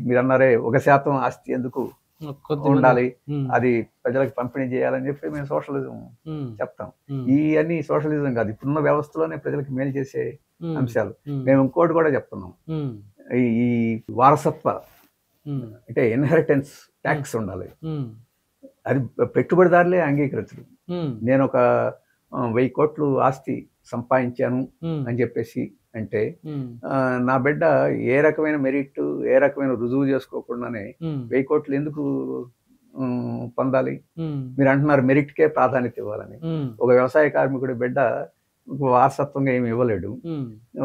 మీరు అన్నారే 1% ఆస్తి ఎందుకు ఉండాలి, అది ప్రజలకు పంపిణీ చేయాలని చెప్పి మేము సోషలిజం చెప్తాం. ఇవన్నీ సోషలిజం కాదు, ఇప్పుడున్న వ్యవస్థలోనే ప్రజలకు మేలు చేసే అంశాలు. మేము ఇంకోటి కూడా చెప్తున్నాం, ఈ వారసత్వ అంటే ఇన్హెరిటెన్స్ ట్యాక్స్ ఉండాలి. అది పెట్టుబడిదారులే అంగీకరించరు. నేను ఒక 1000 కోట్లు ఆస్తి సంపాదించాను అని చెప్పేసి అంటే, నా బిడ్డ ఏ రకమైన మెరిట్, ఏ రకమైన రుజువు చేసుకోకుండానే 1000 కోట్లు ఎందుకు పొందాలి? మీరు అంటున్నారు మెరిట్కే ప్రాధాన్యత ఇవ్వాలని. ఒక వ్యవసాయ కార్మికుడి బిడ్డ వారసత్వంగా ఏమి ఇవ్వలేడు.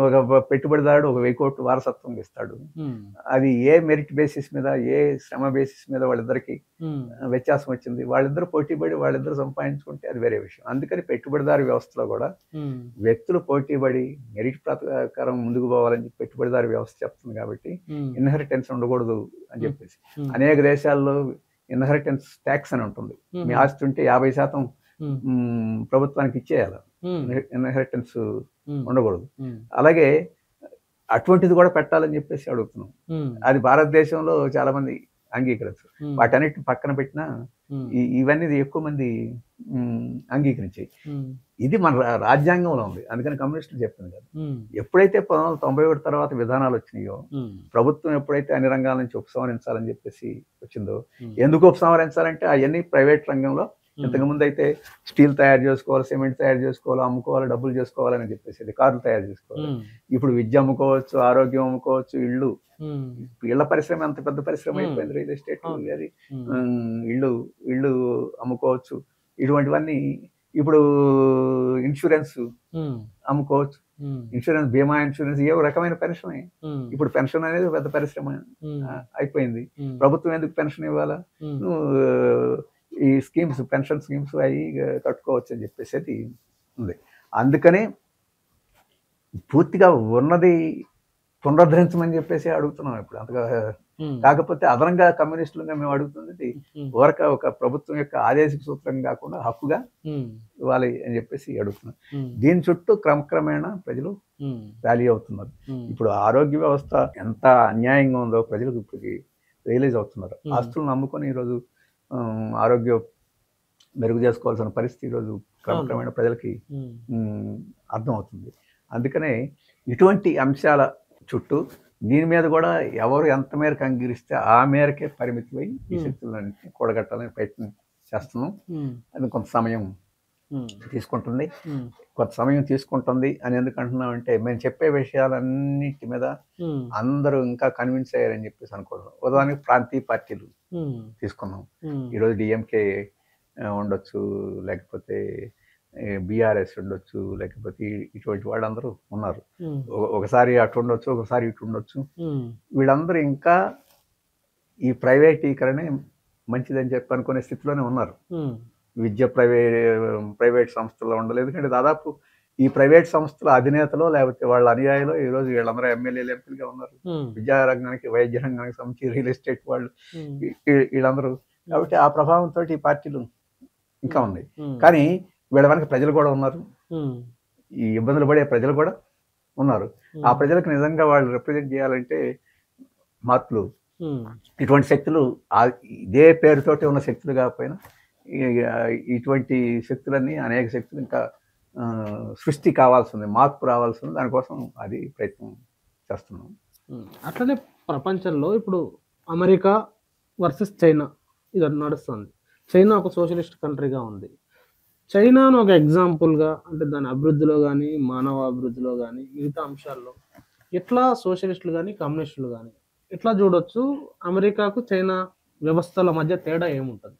ఒక పెట్టుబడిదారుడు ఒక 1000 కోట్లు వారసత్వంగా ఇస్తాడు. అది ఏ మెరిట్ బేసిస్ మీద, ఏ శ్రమ బేసిస్ మీద వాళ్ళిద్దరికి వ్యత్యాసం వచ్చింది? వాళ్ళిద్దరు పోటీపడి వాళ్ళిద్దరు సంపాదించుకుంటే అది వేరే విషయం. అందుకని పెట్టుబడిదారు వ్యవస్థలో కూడా వ్యక్తులు పోటీపడి మెరిట్ ప్రకారం ముందుకు పోవాలని చెప్పి పెట్టుబడిదారు వ్యవస్థ చెప్తుంది. కాబట్టి ఇన్హెరిటెన్స్ ఉండకూడదు అని చెప్పేసి అనేక దేశాల్లో ఇన్హెరిటెన్స్ ట్యాక్స్ అని ఉంటుంది. మీ ఆస్తి ఉంటే 50% ప్రభుత్వానికి ఇచ్చేయాలి, ఇన్హెరిటెన్స్ ఉండకూడదు. అలాగే అటువంటిది కూడా పెట్టాలని చెప్పేసి అడుగుతున్నాం. అది భారతదేశంలో చాలా మంది అంగీకరించారు. వాటన్నిటిని పక్కన పెట్టినా ఇవన్నీ ఎక్కువ మంది అంగీకరించాయి. ఇది మన రాజ్యాంగంలో ఉంది. అందుకని కమ్యూనిస్టులు చెప్పింది కదా, ఎప్పుడైతే 1991 తర్వాత విధానాలు వచ్చినాయో, ప్రభుత్వం ఎప్పుడైతే అన్ని రంగాల నుంచి ఉపసంహరించాలని చెప్పేసి వచ్చిందో, ఎందుకు ఉపసంహరించాలంటే అవన్నీ ప్రైవేట్ రంగంలో ఇంతకుముందు అయితే స్టీల్ తయారు చేసుకోవాలి, సిమెంట్ తయారు చేసుకోవాలి, అమ్ముకోవాలి, డబ్బులు చేసుకోవాలని చెప్పేసి కార్లు తయారు చేసుకోవాలి. ఇప్పుడు విద్య అమ్ముకోవచ్చు, ఆరోగ్యం అమ్ముకోవచ్చు, ఇళ్ల పరిశ్రమ అంత పెద్ద పరిశ్రమ అయిపోయింది. రియల్ ఎస్టేట్, అది ఇళ్ళు అమ్ముకోవచ్చు. ఇటువంటివన్నీ ఇప్పుడు ఇన్సూరెన్స్ అమ్ముకోవచ్చు. ఇన్సూరెన్స్, బీమా ఇన్సూరెన్స్ ఏ రకమైన పెన్షన్. ఇప్పుడు పెన్షన్ అనేది పెద్ద పరిశ్రమ అయిపోయింది. ప్రభుత్వం ఎందుకు పెన్షన్ ఇవ్వాలా? ఈ స్కీమ్స్, పెన్షన్ స్కీమ్స్ అవి కట్టుకోవచ్చు అని చెప్పేసి అది ఉంది. అందుకనే పూర్తిగా ఉన్నది పునరుద్ధరించమని చెప్పేసి అడుగుతున్నాం ఇప్పుడు. అంతగా కాకపోతే అదనంగా కమ్యూనిస్టులుగా మేము అడుగుతున్నది ఒక ప్రభుత్వం యొక్క ఆదేశిక సూత్రం కాకుండా హక్కుగా ఇవ్వాలి అని చెప్పేసి అడుగుతున్నాం. దీని చుట్టూ క్రమక్రమేణా ప్రజలు ర్యాలీ అవుతున్నారు. ఇప్పుడు ఆరోగ్య వ్యవస్థ ఎంత అన్యాయంగా ఉందో ప్రజలకు ఇప్పటికి రియలైజ్ అవుతున్నారు. ఆస్తులను నమ్ముకొని ఈరోజు ఆరోగ్యం మెరుగు చేసుకోవాల్సిన పరిస్థితి ఈరోజు క్రమక్రమేణా ప్రజలకి అర్థమవుతుంది. అందుకనే ఇటువంటి అంశాల చుట్టూ దీని మీద కూడా ఎవరు ఎంత మేరకు అంగీకరిస్తే ఆ మేరకే పరిమితమై ఈ శక్తులన్నింటినీ కూడగట్టాలని ప్రయత్నం చేస్తున్నాం. అది కొంత సమయం తీసుకుంటుంది. అని ఎందుకు అంటున్నామంటే, మేము చెప్పే విషయాలన్నిటి మీద అందరూ ఇంకా కన్విన్స్ అయ్యారని చెప్పేసి అనుకోవడం. ఉదాహరణకి ప్రాంతీయ పార్టీలు తీసుకున్నాం. ఈరోజు డిఎంకే ఉండొచ్చు, లేకపోతే బీఆర్ఎస్ ఉండొచ్చు, లేకపోతే ఇటువంటి వాళ్ళందరూ ఉన్నారు. ఒకసారి అటు ఉండొచ్చు, ఒకసారి ఇటు ఉండొచ్చు. వీళ్ళందరూ ఇంకా ఈ ప్రైవేటీకరణే మంచిదని చెప్పి అనుకునే స్థితిలోనే ఉన్నారు. విద్య ప్రైవేట్ సంస్థల్లో ఉండలేదు. ఎందుకంటే దాదాపు ఈ ప్రైవేట్ సంస్థల అధినేతలో లేకపోతే వాళ్ళ అనుయాయులో ఈరోజు వీళ్ళందరూ ఎమ్మెల్యేలు, ఎంపీలుగా ఉన్నారు. విద్యారంగానికి, వైద్య రంగానికి సంబంధించి రియల్ ఎస్టేట్ వాళ్ళు వీళ్ళందరూ. కాబట్టి ఆ ప్రభావంతో ఈ పార్టీలు ఇంకా ఉన్నాయి. కానీ వీళ్ళ వెనక ప్రజలు కూడా ఉన్నారు, ఈ ఇబ్బందులు పడే ప్రజలు కూడా ఉన్నారు. ఆ ప్రజలకు నిజంగా వాళ్ళు రిప్రజెంట్ చేయాలంటే మార్పులు, ఇటువంటి శక్తులు ఇదే పేరుతోటి ఉన్న శక్తులు కాకపోయినా ఇటువంటి శక్తులన్నీ అనేక శక్తులు ఇంకా సృష్టి కావాల్సింది, మార్పు రావాల్సింది. దానికోసం అది ప్రయత్నం చేస్తున్నాం. అట్లనే ప్రపంచంలో ఇప్పుడు అమెరికా వర్సెస్ చైనా ఇది నడుస్తుంది. చైనా ఒక సోషలిస్ట్ కంట్రీగా ఉంది. చైనాను ఒక ఎగ్జాంపుల్గా, అంటే దాని అభివృద్ధిలో కానీ, మానవ అభివృద్ధిలో కానీ, మిగతా అంశాల్లో ఎట్లా సోషలిస్టులు కానీ, కమ్యూనిస్టులు కానీ ఎట్లా చూడొచ్చు? అమెరికాకు చైనా వ్యవస్థల మధ్య తేడా ఏముంటుంది?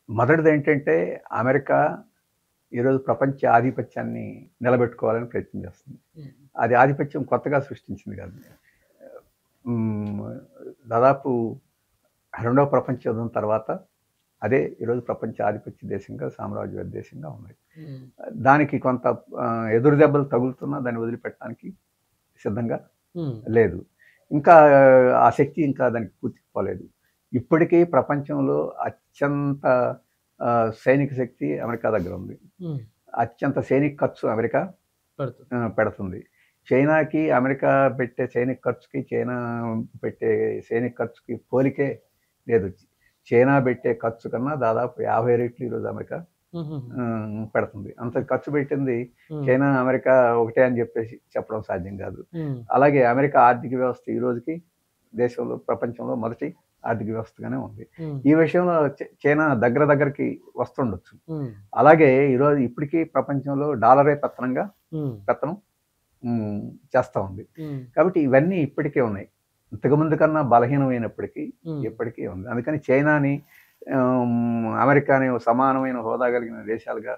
మొదటిది ఏంటంటే, అమెరికా ఈరోజు ప్రపంచ ఆధిపత్యాన్ని నిలబెట్టుకోవాలని ప్రయత్నం చేస్తుంది. అది ఆధిపత్యం కొత్తగా సృష్టించింది కాదు. దాదాపు రెండవ ప్రపంచ యుద్ధం తర్వాత అదే ఈరోజు ప్రపంచ ఆధిపత్య దేశంగా, సామ్రాజ్య దేశంగా ఉంది. దానికి కొంత ఎదురు దెబ్బలు తగులుతున్నా దాన్ని వదిలిపెట్టడానికి సిద్ధంగా లేదు. ఇంకా ఆ శక్తి ఇంకా దానికి పూర్తికి పోలేదు. ఇప్పటికీ ప్రపంచంలో అత్యంత సైనిక శక్తి అమెరికా దగ్గర ఉంది. అత్యంత సైనిక ఖర్చు అమెరికా పెడుతుంది. చైనాకి అమెరికా పెట్టే సైనిక ఖర్చుకి, చైనా పెట్టే సైనిక ఖర్చుకి పోలికే లేదు. చైనా పెట్టే ఖర్చు కన్నా దాదాపు 50 రెట్లు ఈరోజు అమెరికా పెడుతుంది. అంత ఖర్చు పెట్టింది చైనా, అమెరికా ఒకటే అని చెప్పేసి చెప్పడం సాధ్యం కాదు. అలాగే అమెరికా ఆర్థిక వ్యవస్థ ఈ రోజుకి దేశంలో, ప్రపంచంలో మొదటి ఆర్థిక వ్యవస్థగానే ఉంది. ఈ విషయంలో చైనా దగ్గరికి వస్తుండొచ్చు. అలాగే ఈరోజు ఇప్పటికీ ప్రపంచంలో డాలరే పెత్తనం చేస్తూ ఉంది. కాబట్టి ఇవన్నీ ఇప్పటికే ఉన్నాయి. ఇంతకుముందు కన్నా బలహీనమైనప్పటికీ ఇప్పటికీ ఉంది. అందుకని చైనాని, అమెరికాని సమానమైన హోదా కలిగిన దేశాలుగా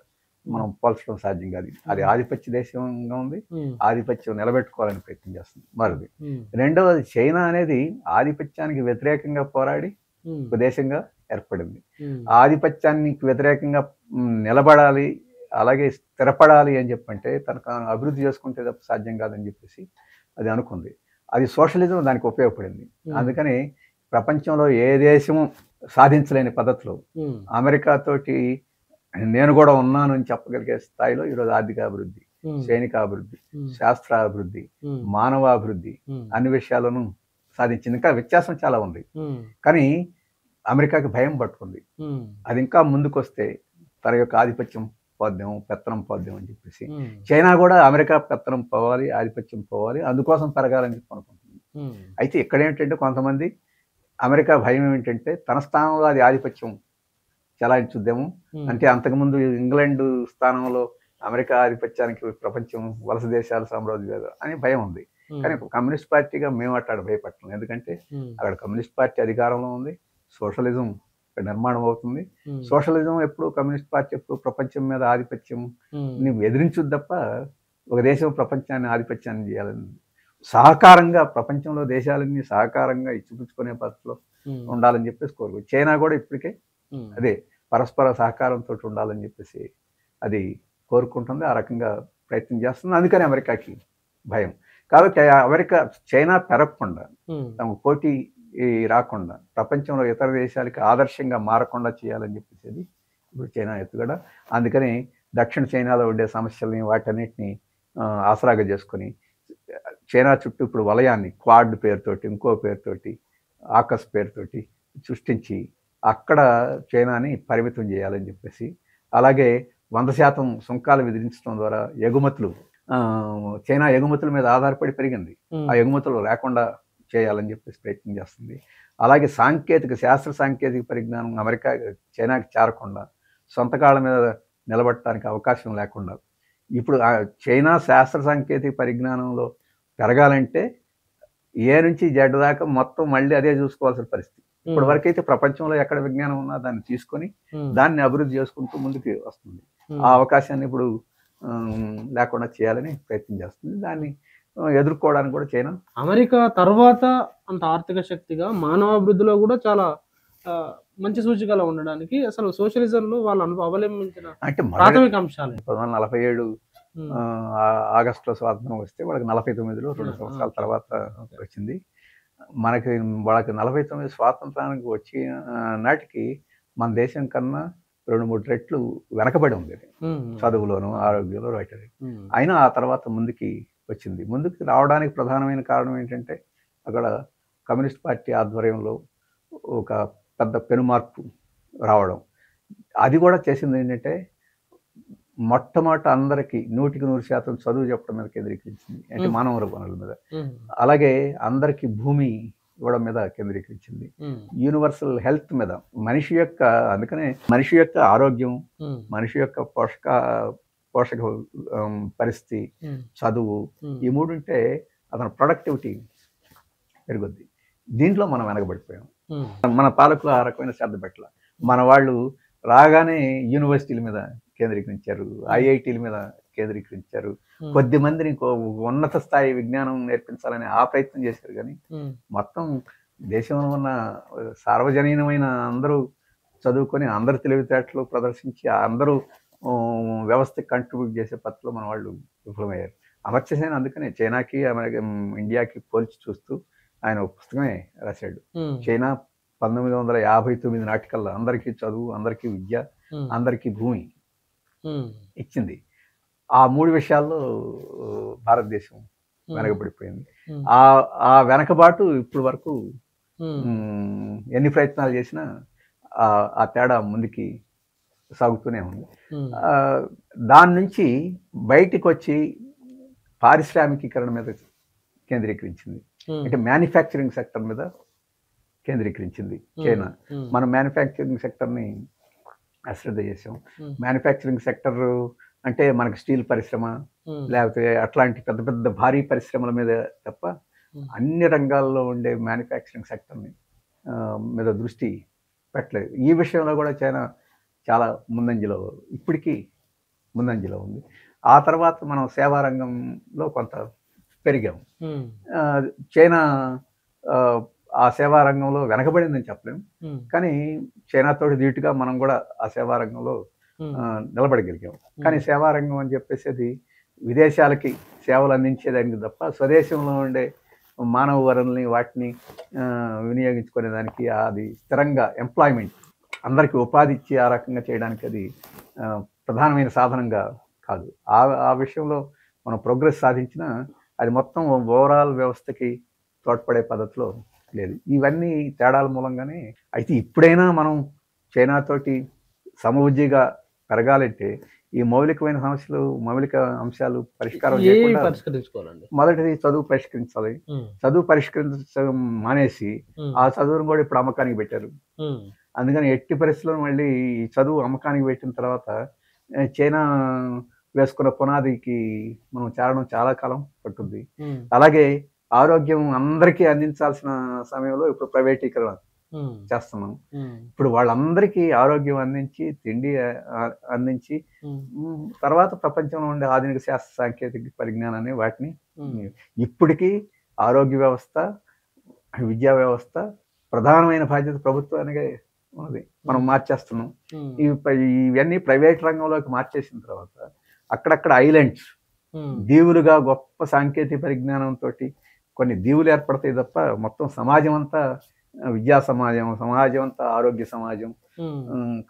మనం పోల్చడం సాధ్యం కాదు. అది ఆధిపత్య దేశంగా ఉంది, ఆధిపత్యం నిలబెట్టుకోవాలని ప్రయత్నం చేస్తుంది. మరొకటి, రెండవది, చైనా అనేది ఆధిపత్యానికి వ్యతిరేకంగా పోరాడి ఒక దేశంగా ఏర్పడింది. ఆధిపత్యానికి వ్యతిరేకంగా నిలబడాలి, అలాగే స్థిరపడాలి అని చెప్పంటే తనకు అభివృద్ధి చేసుకుంటే తప్ప సాధ్యం కాదని చెప్పేసి అది అనుకుంది. అది సోషలిజం దానికి ఉపయోగపడింది. అందుకని ప్రపంచంలో ఏ దేశము సాధించలేని పద్ధతిలో అమెరికాతోటి నేను కూడా ఉన్నాను అని చెప్పగలిగే స్థాయిలో ఈరోజు ఆర్థిక అభివృద్ధి, సైనిక అభివృద్ధి, శాస్త్ర అభివృద్ధి, మానవాభివృద్ధి అన్ని విషయాలను సాధించింది. ఇంకా వ్యత్యాసం చాలా ఉంది. కానీ అమెరికాకి భయం పట్టుకుంది. అది ఇంకా ముందుకొస్తే తన యొక్క ఆధిపత్యం పోద్దాం, పెత్తనం పోద్దాం అని చెప్పేసి చైనా కూడా అమెరికా పెత్తనం పోవాలి, ఆధిపత్యం పోవాలి, అందుకోసం పెరగాలని చెప్పి అనుకుంటుంది. అయితే ఇక్కడ ఏంటంటే కొంతమంది అమెరికా భయం ఏంటంటే తన స్థానంలో అది ఆధిపత్యం చెలాయించుద్దేమో, అంటే అంతకుముందు ఇంగ్లాండ్ స్థానంలో అమెరికా ఆధిపత్యానికి ప్రపంచం వలస దేశాలు సామ్రాజ్యాలు అని భయం ఉంది. కానీ కమ్యూనిస్ట్ పార్టీగా మేము అట్లా భయపడతాం. ఎందుకంటే అక్కడ కమ్యూనిస్ట్ పార్టీ అధికారంలో ఉంది, సోషలిజం నిర్మాణం అవుతుంది. సోషలిజం ఎప్పుడు, కమ్యూనిస్ట్ పార్టీ ఎప్పుడు ప్రపంచం మీద ఆధిపత్యం నువ్వు ఎదిరించుద్ది తప్ప ఒక దేశం ప్రపంచాన్ని ఆధిపత్యాన్ని చేయాలని, సహకారంగా ప్రపంచంలో దేశాలన్నీ సహకారంగా ఇచ్చిపుచ్చుకునే పద్ధతిలో ఉండాలని చెప్పేసి కోరుకు. చైనా కూడా ఇప్పటికే అదే పరస్పర సహకారంతో ఉండాలని చెప్పేసి అది కోరుకుంటుంది, ఆ రకంగా ప్రయత్నం చేస్తుంది. అందుకని అమెరికాకి భయం. కాబట్టి చైనా పెరగకుండా, తమకు పోటీ రాకుండా, ప్రపంచంలో ఇతర దేశాలకి ఆదర్శంగా మారకుండా చేయాలని చెప్పేసి ఇప్పుడు చైనా ఎత్తుగడ. అందుకని దక్షిణ చైనాలో ఉండే సమస్యల్ని వాటన్నిటిని ఆసరాగా చేసుకొని చైనా చుట్టూ ఇప్పుడు వలయాన్ని క్వాడ్ పేరుతోటి, ఇంకో పేరుతోటి, ఆకస్ పేరుతోటి సృష్టించి అక్కడ చైనాని పరిమితం చేయాలని చెప్పేసి, అలాగే 100% సుంకాలు విధించడం ద్వారా ఎగుమతులు, చైనా ఎగుమతుల మీద ఆధారపడి పెరిగింది, ఆ ఎగుమతులు లేకుండా చేయాలని చెప్పేసి ప్రయత్నం చేస్తుంది. అలాగే శాస్త్ర సాంకేతిక పరిజ్ఞానం చైనాకి చేరకుండా, సొంత కాళ్ళ మీద నిలబడటానికి అవకాశం లేకుండా, ఇప్పుడు చైనా శాస్త్ర సాంకేతిక పరిజ్ఞానంలో పెరగాలంటే ఏ నుంచి జెడ్ దాకా మొత్తం మళ్ళీ అదే చూసుకోవాల్సిన పరిస్థితి. ఇప్పటి వరకు అయితే ప్రపంచంలో ఎక్కడ విజ్ఞానం ఉన్నా దాన్ని తీసుకొని దాన్ని అభివృద్ధి చేసుకుంటూ ముందుకు వస్తుంది. ఆ అవకాశాన్ని ఇప్పుడు లేకుండా చేయాలని ప్రయత్నం చేస్తుంది. దాన్ని ఎదుర్కోవడానికి కూడా చైనా, అమెరికా తర్వాత అంత ఆర్థిక శక్తిగా మానవాభివృద్ధిలో కూడా చాలా మంచి సూచికలు ఉండడానికి అసలు సోషలిజంలో వాళ్ళు అవలంబించిన అంటే ప్రాథమిక అంశాలు 1947 ఆగస్టులో స్వాతంత్రం వస్తే వాళ్ళకి 49లో 2 సంవత్సరాల తర్వాత వచ్చింది. వాళ్ళకి 49 స్వాతంత్రానికి వచ్చిన నాటికి మన దేశం కన్నా 2-3 రెట్లు వెనకబడి ఉంది చదువులోను, ఆరోగ్యంలో, వాటి. అయినా ఆ తర్వాత ముందుకి వచ్చింది. ముందుకు రావడానికి ప్రధానమైన కారణం ఏంటంటే అక్కడ కమ్యూనిస్ట్ పార్టీ ఆధ్వర్యంలో ఒక పెద్ద పెనుమార్పు రావడం. అది కూడా చేసింది ఏంటంటే మొట్టమొదట అందరికీ 100% చదువు చెప్పడం మీద కేంద్రీకరించింది, అంటే మానవ వనరుల మీద. అలాగే అందరికీ భూమి ఇవ్వడం మీద కేంద్రీకరించింది, యూనివర్సల్ హెల్త్ మీద, అందుకనే మనిషి యొక్క ఆరోగ్యం, మనిషి యొక్క పోషక పరిస్థితి, చదువు, ఈ మూడుంటే అతని ప్రొడక్టివిటీ పెరుగుద్ది. దీంట్లో మనం వెనకబడిపోయాం. మన పాలకులు ఆ రకమైన శ్రద్ధ పెట్టాల. మన వాళ్ళు రాగానే యూనివర్సిటీల మీద కేంద్రీకరించారు, ఐఐటీల మీద కేంద్రీకరించారు, కొద్ది మందిని ఉన్నత స్థాయి విజ్ఞానం నేర్పించాలని ఆ ప్రయత్నం చేశారు. కానీ మొత్తం దేశంలో ఉన్న సార్వజనీనమైన అందరూ చదువుకొని అందరు తెలివితేటలు ప్రదర్శించి అందరూ వ్యవస్థకి కంట్రిబ్యూట్ చేసే పద్ధతిలో మన వాళ్ళు విఫలమయ్యారు. అమర్త్య సేన్ అందుకనే చైనాకి ఇండియాకి పోల్చి చూస్తూ ఆయన ఒక పుస్తకమే రాశాడు. చైనా 1959 నాటికల్లా అందరికీ చదువు, అందరికీ విద్య, అందరికీ భూమి ఇచ్చింది. ఆ 3 విషయాల్లో భారతదేశం వెనకబడిపోయింది. ఆ వెనకబాటు ఇప్పుడు వరకు ఎన్ని ప్రయత్నాలు చేసినా ఆ తేడా ముందుకి సాగుతూనే ఉంది. దాని నుంచి బయటికి వచ్చి పారిశ్రామికీకరణ మీద కేంద్రీకరించింది. అంటే మ్యానుఫ్యాక్చరింగ్ సెక్టర్ మీద కేంద్రీకరించింది చైనా. మనం మ్యానుఫ్యాక్చరింగ్ సెక్టర్ని అశ్రద్ధ చేసాం. మ్యానుఫ్యాక్చరింగ్ సెక్టర్ అంటే మనకి స్టీల్ పరిశ్రమ లేకపోతే అట్లాంటి పెద్ద పెద్ద భారీ పరిశ్రమల మీద తప్ప అన్ని రంగాల్లో ఉండే మ్యానుఫ్యాక్చరింగ్ సెక్టర్ని మీద దృష్టి పెట్టలేదు. ఈ విషయంలో కూడా చైనా చాలా ముందంజలో, ఇప్పటికీ ముందంజలో ఉంది. ఆ తర్వాత మనం సేవా రంగంలో కొంత పెరిగాము. చైనా ఆ సేవా రంగంలో వెనకబడిందని చెప్పలేము, కానీ చైనాతో ధీటుగా మనం కూడా ఆ సేవా రంగంలో నిలబడగలిగాం. కానీ సేవా రంగం అని చెప్పేసి అది విదేశాలకి సేవలు అందించేదానికి తప్ప స్వదేశంలో ఉండే మానవ వనరుల్ని వాటిని వినియోగించుకునేదానికి అది స్థిరంగా ఎంప్లాయ్మెంట్ అందరికీ ఉపాధి ఇచ్చి ఆ రకంగా చేయడానికి అది ప్రధానమైన సాధనంగా కాదు. ఆ విషయంలో మనం ప్రోగ్రెస్ సాధించినా అది మొత్తం ఓవరాల్ వ్యవస్థకి తోడ్పడే పద్ధతిలో లేదు. ఇవన్నీ తేడాల మూలంగానే అయితే ఇప్పుడైనా మనం చైనాతోటి సమవుజ్జిగా పెరగాలంటే ఈ మౌలికమైన సమస్యలు, మౌలిక అంశాలు పరిష్కారం పరిష్కరించుకోవాలండి. మొదటిది చదువు పరిష్కరించాలి. చదువు పరిష్కరించడం మానేసి ఆ చదువును కూడా ఇప్పుడు అమ్మకానికి పెట్టారు. అందుకని ఎట్టి పరిస్థితుల్లో మళ్ళీ ఈ చదువు అమ్మకానికి పెట్టిన తర్వాత చైనా వేసుకున్న పునాదికి మనం చేరడం చాలా కాలం పట్టుద్ది. అలాగే ఆరోగ్యం అందరికీ అందించాల్సిన సమయంలో ఇప్పుడు ప్రైవేటీకరణ చేస్తున్నాం. ఇప్పుడు వాళ్ళందరికీ ఆరోగ్యం అందించి, తిండి అందించి, తర్వాత ప్రపంచంలో ఉండే ఆధునిక శాస్త్ర సాంకేతిక పరిజ్ఞానాన్ని వాటిని ఇప్పటికీ ఆరోగ్య వ్యవస్థ, విద్యా వ్యవస్థ ప్రధానమైన బాధ్యత ప్రభుత్వానికే ఉన్నది. మనం మార్చేస్తున్నాం. ఇవన్నీ ప్రైవేట్ రంగంలోకి మార్చేసిన తర్వాత అక్కడక్కడ ఐలాండ్స్, దీవులుగా గొప్ప సాంకేతిక పరిజ్ఞానంతో కొన్ని దీవులు ఏర్పడతాయి తప్ప మొత్తం సమాజం అంతా విద్యా సమాజం, సమాజం అంతా ఆరోగ్య సమాజం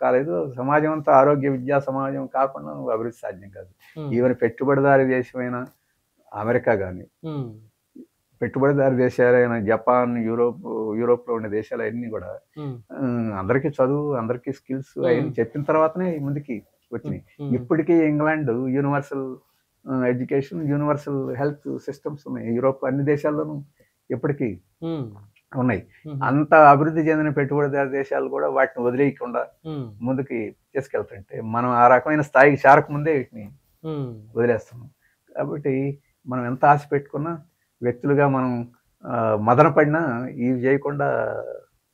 కాలేదు. సమాజం అంతా ఆరోగ్య విద్యా సమాజం కాకుండా అభివృద్ధి సాధ్యం కాదు. ఈవెన్ పెట్టుబడిదారి దేశమైన అమెరికా కానీ, పెట్టుబడిదారి దేశాలైన జపాన్, యూరోప్లో ఉండే దేశాలు అన్నీ కూడా అందరికీ చదువు, అందరికీ స్కిల్స్ అవన్నీ చెప్పిన తర్వాతనే ముందుకి వచ్చినాయి. ఇప్పటికీ England universal education, universal health systems ఉన్నాయి. యూరోప్ అన్ని దేశాల్లోనూ ఇప్పటికీ ఉన్నాయి. అంత అభివృద్ధి చెందిన పెట్టుబడిదారు దేశాలు కూడా వాటిని వదిలేయకుండా ముందుకి తీసుకెళ్తుంటే మనం ఆ రకమైన స్థాయికి చేరకముందే వీటిని వదిలేస్తున్నాం. కాబట్టి మనం ఎంత ఆశ పెట్టుకున్నా, వ్యక్తులుగా మనం మదన పడినా ఇవి చేయకుండా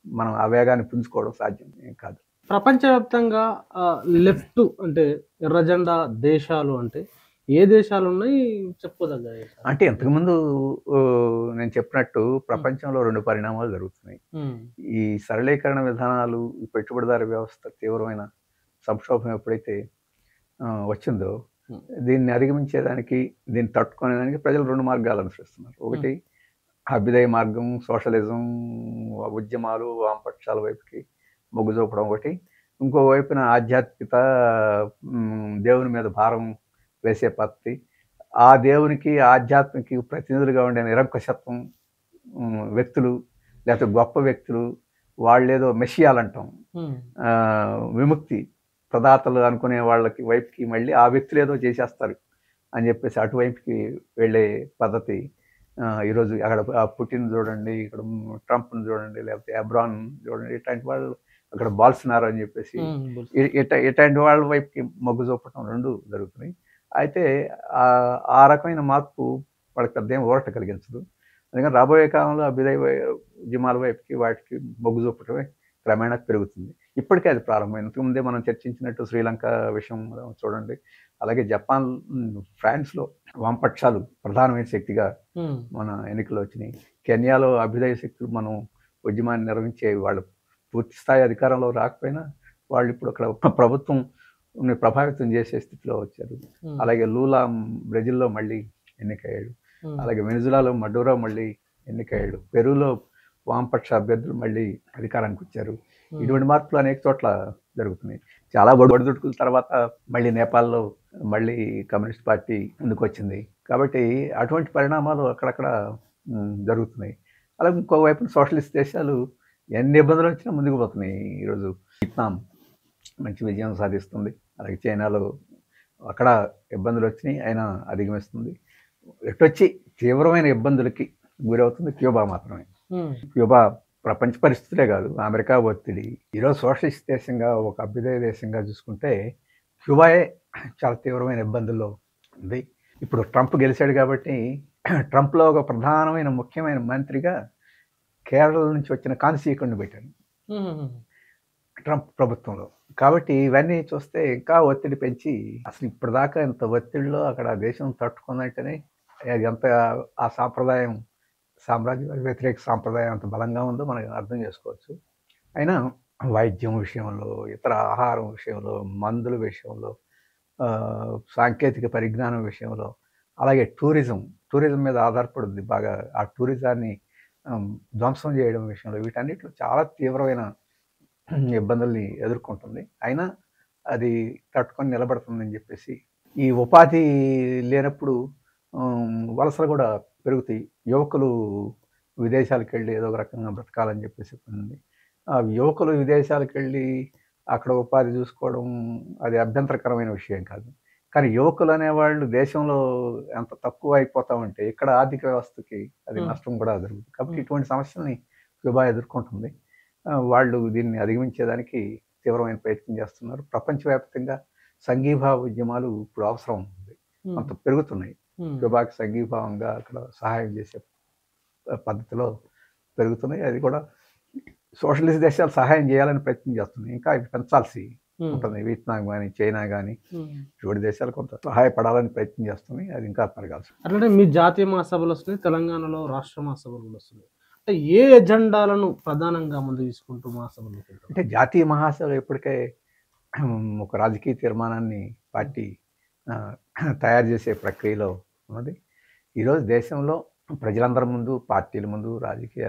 మనం ఆ వేగాన్ని పుంజుకోవడం సాధ్యం కాదు. ప్రపంచవ్యాప్తంగా లెఫ్ట్ అంటే ఎర్రజెండా దేశాలు అంటే ఏ దేశాలు ఉన్నాయి చెప్పుకోదగ్గ? అంటే ఇంతకుముందు నేను చెప్పినట్టు ప్రపంచంలో 2 పరిణామాలు జరుగుతున్నాయి. ఈ సరళీకరణ విధానాలు, ఈ పెట్టుబడిదారు వ్యవస్థ తీవ్రమైన సంక్షోభం ఎప్పుడైతే వచ్చిందో దీన్ని అధిగమించేదానికి, దీన్ని తట్టుకునేదానికి ప్రజలు 2 మార్గాలు అనుసరిస్తున్నారు. ఒకటి అభ్యుదయ మార్గం, సోషలిజం, ఉద్యమాలు, వామపక్షాల వైపుకి మొగ్గు చూపడం ఒకటి. ఇంకో వైపున ఆధ్యాత్మికత, దేవుని మీద భారం వేసే పద్ధతి, ఆ దేవునికి ఆధ్యాత్మిక ప్రతినిధులుగా ఉండే నిరంకుశత్వం వ్యక్తులు, లేకపోతే గొప్ప వ్యక్తులు, వాళ్ళేదో మెషియాలు అంటాం, విముక్తి ప్రదాతలు అనుకునే వాళ్ళకి వైపుకి మళ్ళీ ఆ వ్యక్తులు ఏదో చేసేస్తారు అని చెప్పేసి అటువైపుకి వెళ్ళే పద్ధతి ఈరోజు అక్కడ పుటిన్ చూడండి, ఇక్కడ ట్రంప్ని చూడండి, లేకపోతే అబ్రాన్ చూడండి, ఇట్లాంటి వాళ్ళు అక్కడ బాల్సనారో అని చెప్పేసి ఇట్లాంటి వాళ్ళ వైపుకి మొగ్గు చూపటం 2 జరుగుతున్నాయి. అయితే ఆ రకమైన మార్పు వాళ్ళకి పెద్ద ఏం ఊరట కలిగించదు. అందుకని రాబోయే కాలంలో అభ్యుదయ ఉద్యమాల వైపుకి వాటికి మొగ్గు చూపటమే క్రమేణా పెరుగుతుంది. ఇప్పటికే అది ప్రారంభమైంది. ఇంతకుముందే మనం చర్చించినట్టు శ్రీలంక విషయం చూడండి, అలాగే జపాన్, ఫ్రాన్స్లో వామపక్షాలు ప్రధానమైన శక్తిగా మన ఎన్నికలు వచ్చినాయి. కెన్యాలో అభ్యుదయ శక్తులు మనం ఉద్యమాన్ని నిర్వహించే వాళ్ళు పూర్తి స్థాయి అధికారంలో రాకపోయినా వాళ్ళు ఇప్పుడు అక్కడ ప్రభుత్వం ప్రభావితం చేసే స్థితిలో వచ్చారు. అలాగే లూలా బ్రెజిల్లో మళ్ళీ ఎన్నికయ్యాడు. అలాగే వెనిజులాలో మడూరో మళ్ళీ ఎన్నికయ్యాడు. పెరూలో వామపక్ష అభ్యర్థులు మళ్ళీ అధికారానికి వచ్చారు. ఇటువంటి మార్పులు అనేక చోట్ల జరుగుతున్నాయి. చాలా ఒడిదుడుకుల తర్వాత మళ్ళీ నేపాల్లో మళ్ళీ కమ్యూనిస్ట్ పార్టీ ముందుకు వచ్చింది. కాబట్టి అటువంటి పరిణామాలు అక్కడక్కడ జరుగుతున్నాయి. అలాగే ఇంకోవైపున సోషలిస్ట్ దేశాలు ఎన్ని ఇబ్బందులు వచ్చినా ముందుకు పోతున్నాయి. ఈరోజు వియత్నాం మంచి విజయం సాధిస్తుంది. అలాగే చైనాలో అక్కడ ఇబ్బందులు వచ్చినాయి, అయినా అధిగమిస్తుంది. ఎటొచ్చి తీవ్రమైన ఇబ్బందులకి గురవుతుంది క్యూబా మాత్రమే. క్యూబా ప్రపంచ పరిస్థితులే కాదు, అమెరికా ఒత్తిడి. ఈరోజు సోషలిస్ట్ దేశంగా, ఒక అభ్యుదయ దేశంగా చూసుకుంటే క్యూబాయే చాలా తీవ్రమైన ఇబ్బందుల్లో ఉంది. ఇప్పుడు ట్రంప్ గెలిచాడు కాబట్టి ట్రంప్లో ఒక ప్రధానమైన ముఖ్యమైన మంత్రిగా కేరళ నుంచి వచ్చిన కాన్సీకుడిని పెట్టాడు ట్రంప్ ప్రభుత్వంలో. కాబట్టి ఇవన్నీ చూస్తే ఇంకా ఒత్తిడి పెంచి, అసలు ఇప్పటిదాకా ఇంత ఒత్తిడిలో అక్కడ దేశం తట్టుకుందంటేనే ఎంత ఆ సాంప్రదాయం, సామ్రాజ్యవాద వ్యతిరేక సాంప్రదాయం అంత బలంగా ఉందో మనం అర్థం చేసుకోవచ్చు. అయినా వైద్యం విషయంలో, ఇతర ఆహారం విషయంలో, మందుల విషయంలో, సాంకేతిక పరిజ్ఞానం విషయంలో, అలాగే టూరిజం మీద ఆధారపడుద్ది బాగా. ఆ టూరిజాన్ని ధ్వంసం చేయడం విషయంలో, వీటన్నిటిలో చాలా తీవ్రమైన ఇబ్బందుల్ని ఎదుర్కొంటుంది. అయినా అది తట్టుకొని నిలబడుతుందని చెప్పేసి, ఈ ఉపాధి లేనప్పుడు వలసలు కూడా పెరుగుతాయి. యువకులు విదేశాలకు వెళ్ళి ఏదో ఒక రకంగా బ్రతకాలని చెప్పేసి ఉంది. ఆ యువకులు విదేశాలకు వెళ్ళి అక్కడ ఉపాధి చూసుకోవడం అది అభ్యంతరకరమైన విషయం కాదు. కానీ యువకులు అనేవాళ్ళు దేశంలో ఎంత తక్కువ అయిపోతామంటే ఇక్కడ ఆర్థిక వ్యవస్థకి అది నష్టం కూడా జరుగుతుంది. కాబట్టి ఇటువంటి సమస్యల్ని క్యూబా ఎదుర్కొంటుంది. వాళ్ళు దీన్ని అధిగమించేదానికి తీవ్రమైన ప్రయత్నం చేస్తున్నారు. ప్రపంచవ్యాప్తంగా సంఘీభావ ఉద్యమాలు ఇప్పుడు అవసరం ఉంది, కొంత పెరుగుతున్నాయి. క్యూబాకి సంఘీభావంగా అక్కడ సహాయం చేసే పద్ధతిలో పెరుగుతున్నాయి. అది కూడా సోషలిస్ట్ దేశాలు సహాయం చేయాలని ప్రయత్నం చేస్తున్నాయి. ఇంకా ఇవి పెంచాల్సి ఉంటుంది. వియత్నాం కానీ, చైనా కానీ, ఇటువంటి దేశాలు కొంత సహాయపడాలని ప్రయత్నం చేస్తున్నాయి. అది ఇంకా పెరగాల్సి. అట్లనే మీ జాతీయ మహాసభలు వస్తున్నాయి, తెలంగాణలో రాష్ట్ర మహాసభలు కూడా వస్తున్నాయి. అంటే ఏ ఎజెండాలను ప్రధానంగా ముందు తీసుకుంటూ మహాసభలు? అంటే జాతీయ మహాసభలు ఇప్పటికే ఒక రాజకీయ తీర్మానాన్ని పార్టీ తయారు చేసే ప్రక్రియలో ఉన్నది. ఈరోజు దేశంలో ప్రజలందరి ముందు, పార్టీల ముందు, రాజకీయ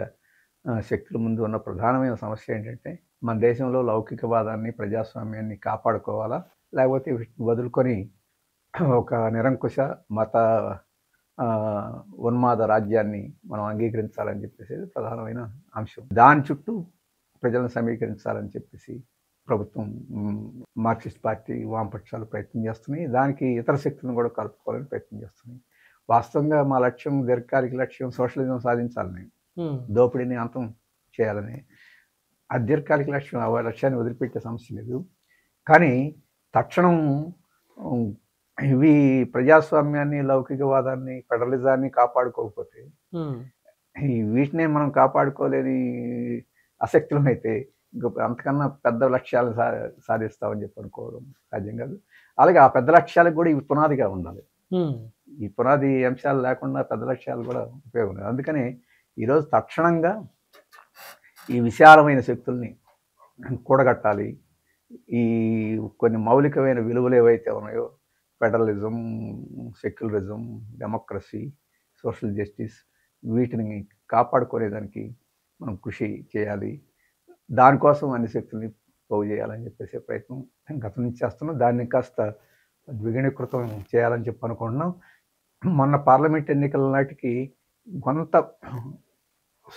శక్తుల ముందు ఉన్న ప్రధానమైన సమస్య ఏంటంటే, మన దేశంలో లౌకికవాదాన్ని, ప్రజాస్వామ్యాన్ని కాపాడుకోవాలా, లేకపోతే వీటిని వదులుకొని ఒక నిరంకుశ మత ఉన్మాద రాజ్యాన్ని మనం అంగీకరించాలని చెప్పేసి ప్రధానమైన అంశం. దాని చుట్టూ ప్రజలను సమీకరించాలని చెప్పేసి ప్రభుత్వం, మార్క్సిస్ట్ పార్టీ, వామపక్షాలు ప్రయత్నం చేస్తున్నాయి. దానికి ఇతర శక్తులను కూడా కలుపుకోవాలని ప్రయత్నం చేస్తున్నాయి. వాస్తవంగా మా లక్ష్యం, దీర్ఘకాలిక లక్ష్యం సోషలిజం సాధించాలని, దోపిడీని అంతం చేయాలని. ఆ దీర్ఘకాలిక లక్ష్యం, ఆ లక్ష్యాన్ని వదిలిపెట్టే సమస్య లేదు. కానీ తక్షణం ఇవి ప్రజాస్వామ్యాన్ని, లౌకికవాదాన్ని, ఫెడరలిజాన్ని కాపాడుకోకపోతే, వీటినే మనం కాపాడుకోలేని అశక్తులమైతే అంతకన్నా పెద్ద లక్ష్యాలు సాధిస్తామని చెప్పి అనుకోవడం సాధ్యం కాదు. అలాగే ఆ పెద్ద లక్ష్యాలకు కూడా ఇవి పునాదిగా ఉండాలి. ఈ పునాది అంశాలు లేకుండా పెద్ద లక్ష్యాలు కూడా ఉపయోగం లేదు. అందుకని ఈరోజు తక్షణంగా ఈ విశాలమైన శక్తుల్ని కూడగట్టాలి. ఈ కొన్ని మౌలికమైన విలువలు ఏవైతే ఉన్నాయో, federalism, secularism, democracy, social justice, వీటిని కాపాడుకునేదానికి మనం కృషి చేయాలి. దానికోసం అన్ని శక్తుల్ని పోగు చేయాలని చెప్పేసి ప్రయత్నం గతం నుంచి చేస్తున్నాం. దాన్ని కాస్త ద్విగుణీకృతం చేయాలని చెప్పి అనుకుంటున్నాం. మొన్న పార్లమెంట్ ఎన్నికల నాటికి కొంత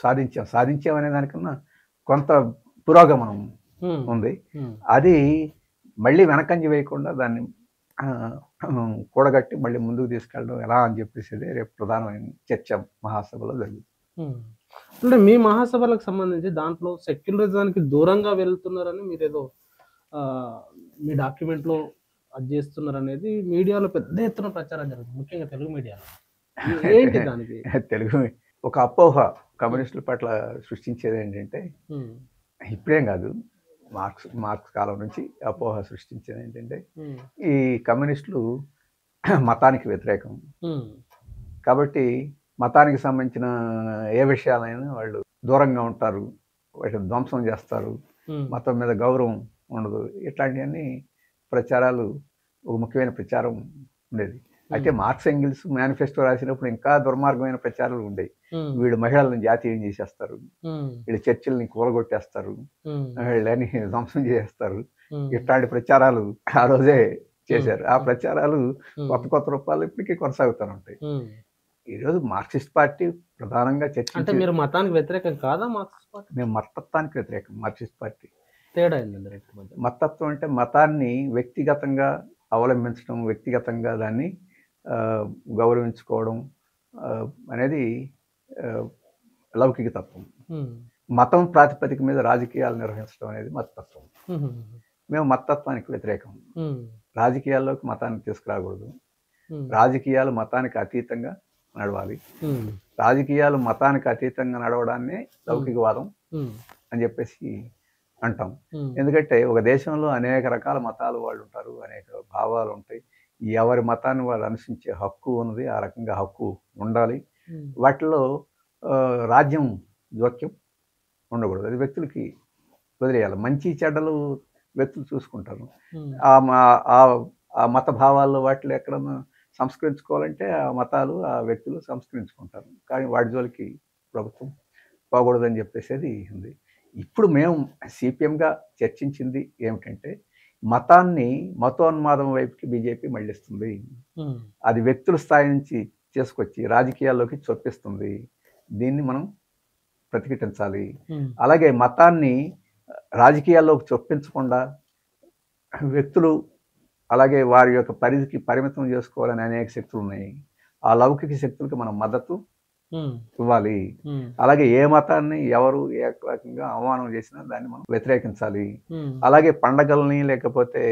సాధించామనే దానికన్నా కొంత పురోగమనం ఉంది. అది మళ్ళీ వెనకంజ వేయకుండా దాన్ని కూడగట్టి మళ్ళీ ముందుకు తీసుకెళ్ళడం ఎలా అని చెప్పేసి రేపు ప్రధానమైన చర్చ మహాసభలో జరుగుతుంది. అంటే మీ మహాసభలకు సంబంధించి దాంట్లో సెక్యులరిజానికి దూరంగా వెళ్తున్నారని మీరేదో మీ డాక్యుమెంట్లో అది చేస్తున్నారు అనేది మీడియాలో పెద్ద ఎత్తున ప్రచారం జరుగుతుంది, ముఖ్యంగా తెలుగు మీడియాలో. ఏంటి దానికి? తెలుగు ఒక అపోహ కమ్యూనిస్టుల పట్ల సృష్టించేది ఏంటంటే, ఇప్పుడేం కాదు, మార్క్స్ కాలం నుంచి అపోహ సృష్టించేది ఏంటంటే, ఈ కమ్యూనిస్టులు మతానికి వ్యతిరేకం కాబట్టి మతానికి సంబంధించిన ఏ విషయాలైనా వాళ్ళు దూరంగా ఉంటారు, వాటిని ధ్వంసం చేస్తారు, మతం మీద గౌరవం ఉండదు. ఇట్లాంటివన్నీ ప్రచారాలు, ఒక ముఖ్యమైన ప్రచారం ఉండేది. అయితే మార్క్స్ ఎంగిల్స్ మేనిఫెస్టో రాసినప్పుడు ఇంకా దుర్మార్గమైన ప్రచారాలు ఉండేవి. వీళ్ళు మహిళలను జాతీయం చేసేస్తారు, వీళ్ళు చర్చిల్ని కూలగొట్టేస్తారు, వీళ్ళని ధ్వంసం చేసేస్తారు, ఇట్లాంటి ప్రచారాలు ఆ రోజే చేశారు. ఆ ప్రచారాలు కొత్త కొత్త రూపాలు ఇప్పటికీ కొనసాగుతూ ఉంటాయి. ఈరోజు మార్క్సిస్ట్ పార్టీ ప్రధానంగా అంటే చర్చించి, మీరు మతానికి వ్యతిరేకం కాదా మార్క్సిస్ట్ పార్టీ? మేము మతత్వానికి వ్యతిరేకం. మార్క్సిస్ట్ పార్టీ తేడా ఏందండి రెండింటి మధ్య? మతత్వం అంటే మతాన్ని వ్యక్తిగతంగా అవలంబించడం, వ్యక్తిగతంగా దాన్ని గౌరవించుకోవడం అనేది లౌకిక తత్వం. మతం ప్రాతిపదిక మీద రాజకీయాలు నిర్వహించడం అనేది మతతత్వం. మేము మతతత్వానికి వ్యతిరేకం. రాజకీయాల్లోకి మతాన్ని తీసుకురాకూడదు. రాజకీయాలు మతానికి అతీతంగా నడవాలి. రాజకీయాలు మతానికి అతీతంగా నడవడాన్నే లౌకికవాదం అని చెప్పేసి అంటాం. ఎందుకంటే ఒక దేశంలో అనేక రకాల మతాలు వాళ్ళు ఉంటారు, అనేక భావాలు ఉంటాయి. ఎవరి మతాన్ని వాళ్ళు అనుసరించే హక్కు ఉన్నది, ఆ రకంగా హక్కు ఉండాలి. వాటిలో రాజ్యం జోక్యం ఉండకూడదు, అది వ్యక్తులకి వదిలేయాలి. మంచి చెడ్డలు వ్యక్తులు చూసుకుంటారు. ఆ మత భావాల్లో వాటిలో ఎక్కడన్నా సంస్కరించుకోవాలంటే ఆ మతాలు, ఆ వ్యక్తులు సంస్కరించుకుంటారు. కానీ వాటి జోలికి ప్రభుత్వం పోకూడదని చెప్పేసి అది ఉంది. ఇప్పుడు మేము సిపిఎంగా చర్చించింది ఏమిటంటే, మతాన్ని మతోన్మాదం వైపుకి బీజేపీ మళ్ళిస్తుంది. అది వ్యక్తుల స్థాయి నుంచి చేసుకొచ్చి రాజకీయాల్లోకి చొప్పిస్తుంది. దీన్ని మనం ప్రతిఘటించాలి. అలాగే మతాన్ని రాజకీయాల్లోకి చొప్పించకుండా వ్యక్తులు అలాగే వారి యొక్క పరిధికి పరిమితం చేసుకోవాలని అనేక శక్తులు ఉన్నాయి. ఆ లౌకిక శక్తులకి మనం మద్దతు ఇవ్వాలి. అలాగే ఏ మతాన్ని ఎవరు ఏ రకంగా అవమానం చేసినా దాన్ని మనం వ్యతిరేకించాలి. అలాగే పండగల్ని లేకపోతే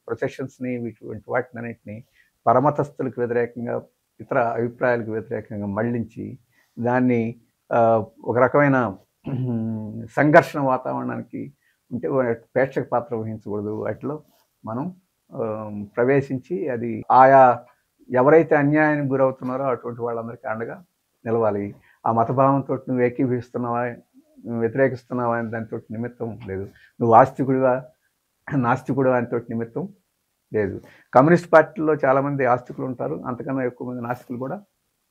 ప్రొసెషన్స్ని ఇటువంటి వాటినన్నింటినీ పరమతస్థులకు వ్యతిరేకంగా, ఇతర అభిప్రాయాలకు వ్యతిరేకంగా మళ్లించి దాన్ని ఒక రకమైన సంఘర్షణ వాతావరణానికి ఉంటే ప్రేక్షక పాత్ర వహించకూడదు. వాటిలో మనం ప్రవేశించి అది ఆయా ఎవరైతే అన్యాయానికి గురవుతున్నారో అటువంటి వాళ్ళందరికీ అండగా నిలవాలి. ఆ మతభావంతో నువ్వు ఏకీభవిస్తున్నావా, నువ్వు వ్యతిరేకిస్తున్నావా అని దానితో నిమిత్తం లేదు. నువ్వు ఆస్తికుడివా నాస్తికుడివా అని తోటి నిమిత్తం లేదు. కమ్యూనిస్ట్ పార్టీలో చాలామంది ఆస్తికులు ఉంటారు, అంతకన్నా ఎక్కువ మంది నాస్తికులు కూడా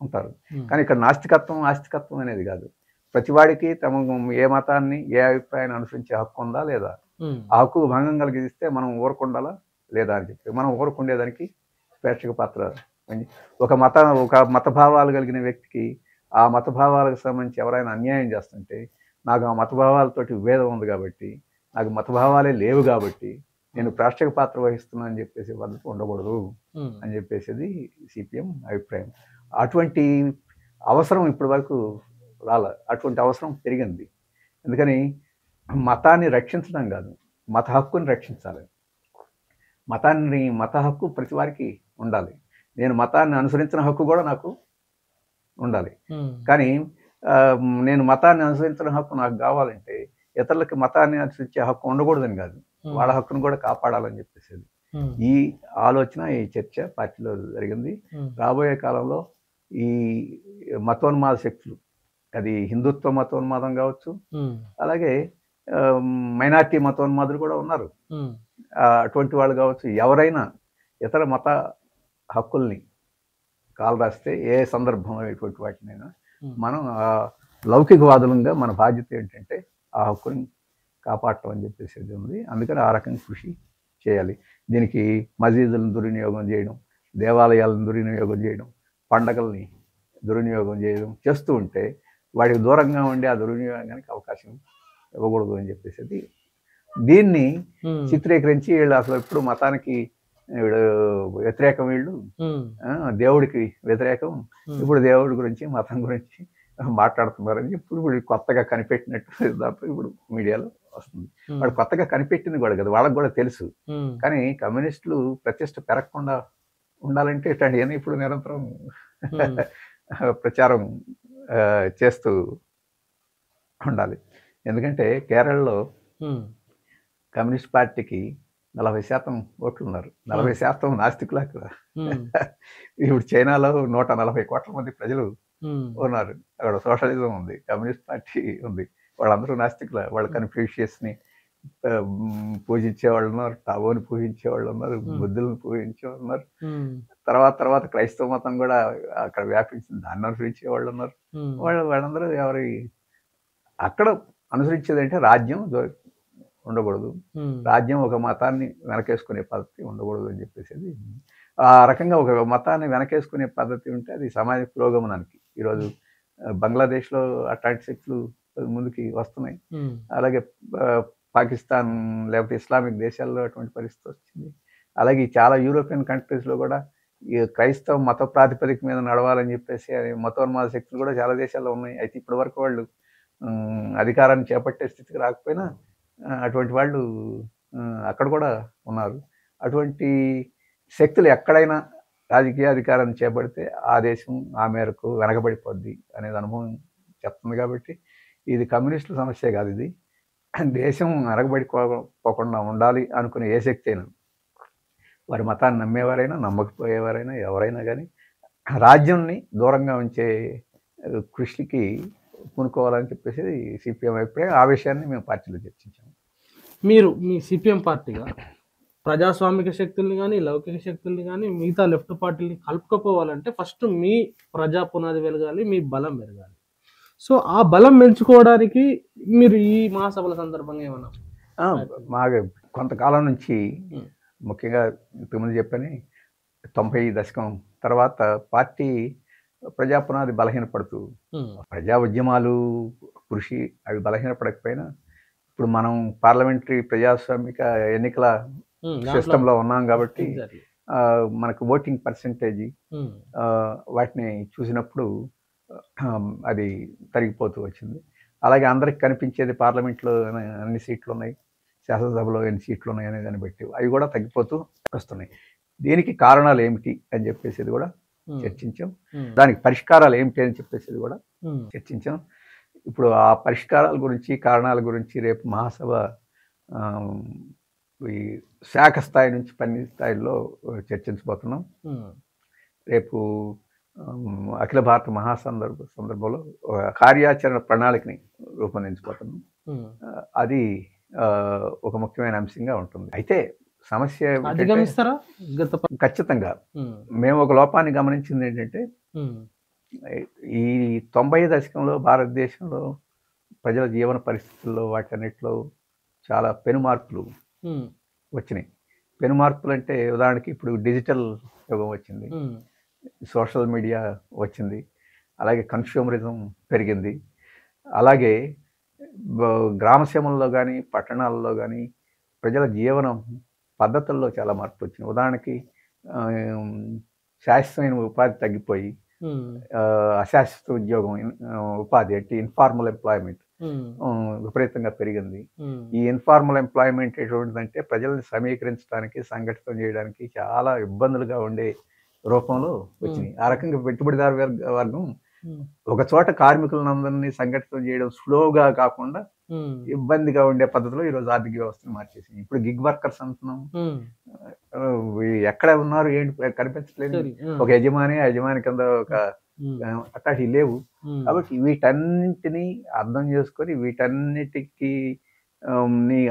ఉంటారు. కానీ ఇక్కడ నాస్తికత్వం ఆస్తికత్వం అనేది కాదు. ప్రతివాడికి తమ ఏ మతాన్ని ఏ అభిప్రాయాన్ని అనుసరించే హక్కు ఉందా లేదా, ఆ హక్కు భంగం కలిగిస్తే మనం ఊరకుండాలా లేదా అని చెప్పి మనం ఊరకుండేదానికి ప్రేక్షక పాత్ర. ఒక మత భావాలు కలిగిన వ్యక్తికి ఆ మత భావాలకు సంబంధించి ఎవరైనా అన్యాయం చేస్తుంటే, నాకు ఆ మత భావాలతోటి విభేదం ఉంది కాబట్టి, నాకు మత భావాలే లేవు కాబట్టి నేను ప్రేక్షక పాత్ర వహిస్తున్నా అని చెప్పేసి పద్ధతి ఉండకూడదు అని చెప్పేసి సిపిఎం అభిప్రాయం. అటువంటి అవసరం ఇప్పటి వరకు అటువంటి అవసరం పెరిగింది. ఎందుకని మతాన్ని రక్షించడం కాదు, మత హక్కుని రక్షించాలి. మత హక్కు ప్రతి వారికి ఉండాలి. నేను మతాన్ని అనుసరించిన హక్కు కూడా నాకు ఉండాలి. కానీ నేను మతాన్ని అనుసరించిన హక్కు నాకు కావాలంటే ఇతరులకి మతాన్ని అనుసరించే హక్కు ఉండకూడదని కాదు, వాళ్ళ హక్కును కూడా కాపాడాలని చెప్పేసి ఈ ఆలోచన, ఈ చర్చ పార్టీలో జరిగింది. రాబోయే కాలంలో ఈ మతోన్మాద శక్తులు, అది హిందుత్వ మతోన్మాదం కావచ్చు, అలాగే మైనార్టీ మతోన్మాదులు కూడా ఉన్నారు, అటువంటి వాళ్ళు కావచ్చు, ఎవరైనా ఇతర మత హక్కుల్ని కాలరాస్తే ఏ సందర్భంలో ఇటువంటి వాటినైనా మనం లౌకికవాదులంగా మన బాధ్యత ఏంటంటే ఆ హక్కుని కాపాడటం అని చెప్పేసి ఉంది. అందుకని ఆ రకంగా కృషి చేయాలి. దీనికి మసీదులను దుర్వినియోగం చేయడం, దేవాలయాలను దుర్వినియోగం చేయడం, పండగల్ని దుర్వినియోగం చేయడం చేస్తూ ఉంటే వాడికి దూరంగా ఉండి ఆ దుర్వినియోగానికి అవకాశం ఇవ్వకూడదు అని చెప్పేసి దీన్ని చిత్రీకరించి వీళ్ళు అసలు ఎప్పుడు మతానికి వ్యతిరేకం, వీళ్ళు దేవుడికి వ్యతిరేకం, ఇప్పుడు దేవుడి గురించి మతం గురించి మాట్లాడుతున్నారని ఇప్పుడు కొత్తగా కనిపెట్టినట్టు దాంట్లో ఇప్పుడు మీడియాలో వస్తుంది. వాడు కొత్తగా కనిపెట్టింది కూడా కదా, వాళ్ళకి కూడా తెలుసు. కానీ కమ్యూనిస్టులు ప్రతిష్ట పెరగకుండా ఉండాలంటే ఇట్లాంటివన్నీ ఇప్పుడు నిరంతరం ప్రచారం చేస్తూ ఉండాలి. ఎందుకంటే కేరళలో కమ్యూనిస్ట్ పార్టీకి 40% ఓట్లు ఉన్నారు, 40% నాస్తికులు అక్కడ. ఇప్పుడు చైనాలో 140 కోట్ల మంది ప్రజలు ఉన్నారు, అక్కడ సోషలిజం ఉంది, కమ్యూనిస్ట్ పార్టీ ఉంది, వాళ్ళందరూ నాస్తికుల. వాళ్ళు కన్ఫ్యూషియస్ని పూజించే వాళ్ళు ఉన్నారు, టాగోని పూజించే వాళ్ళు ఉన్నారు, బుద్ధులను పూజించే వాళ్ళు ఉన్నారు. ఉమ్, తర్వాత క్రైస్తవ మతం కూడా అక్కడ వ్యాపించింది, దాన్ని అనుసరించే వాళ్ళు ఉన్నారు. ఉమ్, వాళ్ళందరూ ఎవరి అక్కడ అనుసరించేది అంటే రాజ్యం ఉండకూడదు, ఉమ్, రాజ్యం ఒక మతాన్ని వెనకేసుకునే పద్ధతి ఉండకూడదు అని చెప్పేసి ఆ రకంగా ఒక మతాన్ని వెనకేసుకునే పద్ధతి ఉంటే అది సమాజ పురోగమనానికి. ఈరోజు బంగ్లాదేశ్లో అట్లాంటి శక్తులు ముందుకి వస్తున్నాయి. ఉమ్, అలాగే పాకిస్తాన్ లేకపోతే ఇస్లామిక్ దేశాల్లో అటువంటి పరిస్థితి వచ్చింది. అలాగే చాలా యూరోపియన్ కంట్రీస్లో కూడా ఈ క్రైస్తవ మత ప్రాతిపదిక మీద నడవాలని చెప్పేసి మతోన్మాద శక్తులు కూడా చాలా దేశాల్లో ఉన్నాయి. అయితే ఇప్పటి వరకు వాళ్ళు అధికారాన్ని చేపట్టే స్థితికి రాకపోయినా అటువంటి వాళ్ళు అక్కడ కూడా ఉన్నారు. అటువంటి శక్తులు ఎక్కడైనా రాజకీయ అధికారాన్ని చేపడితే ఆ దేశం ఆ మేరకు వెనకబడిపోద్ది అనేది అనుభవం చెప్తుంది. కాబట్టి ఇది కమ్యూనిస్టుల సమస్య కాదు, ఇది దేశం వెనకబడిపోకుండా ఉండాలి అనుకునే ఏ శక్తి అయినా, వారి మతాన్ని నమ్మేవారైనా నమ్మకపోయేవారైనా ఎవరైనా కానీ రాజ్యంని దూరంగా ఉంచే కృషికి పూనుకోవాలని చెప్పేసి సిపిఎం అభిప్రాయం. ఆ విషయాన్ని మేము పార్టీలో చర్చించాము. మీరు మీ సిపిఎం పార్టీగా ప్రజాస్వామిక శక్తుల్ని కానీ లౌకిక శక్తుల్ని కానీ మిగతా లెఫ్ట్ పార్టీని కలుపుకోపోవాలంటే ఫస్ట్ మీ ప్రజా పునాది వెలగాలి, మీ బలం పెరగాలి. సో ఆ బలం పెంచుకోవడానికి మీరు ఈ మహాసభల సందర్భంగా ఏమన్నా మాకు కొంతకాలం నుంచి ముఖ్యంగా ఇంతకుముందు చెప్పని 90 దశకం తర్వాత పార్టీ ప్రజా పునాది బలహీనపడుతూ, ప్రజా ఉద్యమాలు కృషి అవి బలహీనపడకపోయినా ఇప్పుడు మనం పార్లమెంటరీ ప్రజాస్వామిక ఎన్నికల సిస్టంలో ఉన్నాం కాబట్టి మనకు ఓటింగ్ పర్సంటేజ్ వాటిని చూసినప్పుడు అది తరిగిపోతూ వచ్చింది. అలాగే అందరికి కనిపించేది పార్లమెంట్లో అన్ని సీట్లు ఉన్నాయి, శాసనసభలో ఎన్ని సీట్లు ఉన్నాయి అనే దాన్ని బట్టి అవి కూడా తగ్గిపోతూ వస్తున్నాయి. దీనికి కారణాలు ఏమిటి అని చెప్పేసి కూడా చర్చించాం. దానికి పరిష్కారాలు ఏమిటి అని చెప్పేసి కూడా చర్చించాం. ఇప్పుడు ఆ పరిష్కారాల గురించి కారణాల గురించి రేపు మహాసభ ఈ శాఖ స్థాయి నుంచి పన్ని స్థాయిలో చర్చించబోతున్నాం. రేపు అఖిల భారత సందర్భంలో ఒక కార్యాచరణ ప్రణాళికని రూపొందించబోతున్నాం. అది ఒక ముఖ్యమైన అంశంగా ఉంటుంది. అయితే సమస్య ఖచ్చితంగా మేము ఒక లోపాన్ని గమనించింది ఏంటంటే, ఈ 90 దశకంలో భారతదేశంలో ప్రజల జీవన పరిస్థితుల్లో వాటన్నిటిలో చాలా పెనుమార్పులు వచ్చినాయి. పెనుమార్పులు అంటే ఉదాహరణకి ఇప్పుడు డిజిటల్ యుగం వచ్చింది, సోషల్ మీడియా వచ్చింది, అలాగే కన్స్యూమరిజం పెరిగింది, అలాగే గ్రామసీమల్లో కానీ పట్టణాల్లో కానీ ప్రజల జీవనం పద్ధతుల్లో చాలా మార్పు వచ్చింది. ఉదాహరణకి శాశ్వతమైన ఉపాధి తగ్గిపోయి అశాశ్వత ఉద్యోగం ఉపాధి అంటే ఇన్ఫార్మల్ ఎంప్లాయ్మెంట్ విపరీతంగా పెరిగింది. ఈ ఇన్ఫార్మల్ ఎంప్లాయ్మెంట్ ఎటువంటిదంటే ప్రజల్ని సమీకరించడానికి, సంఘటితం చేయడానికి చాలా ఇబ్బందులుగా ఉండే రూపంలో వచ్చినాయి. ఆ రకంగా పెట్టుబడిదారు వర్గం ఒక చోట కార్మికులందరినీ సంఘటితం చేయడం స్లోగా కాకుండా ఇబ్బందిగా ఉండే పద్ధతిలో ఈరోజు ఆర్థిక వ్యవస్థను మార్చేసింది. ఇప్పుడు గిగ్ వర్కర్స్ అంటున్నాం, ఎక్కడ ఉన్నారు ఏంటి కనిపించలేదు. ఒక యజమాని కింద ఒక అట్లాంటివి లేవు. కాబట్టి వీటన్నింటినీ అర్థం చేసుకొని వీటన్నిటికి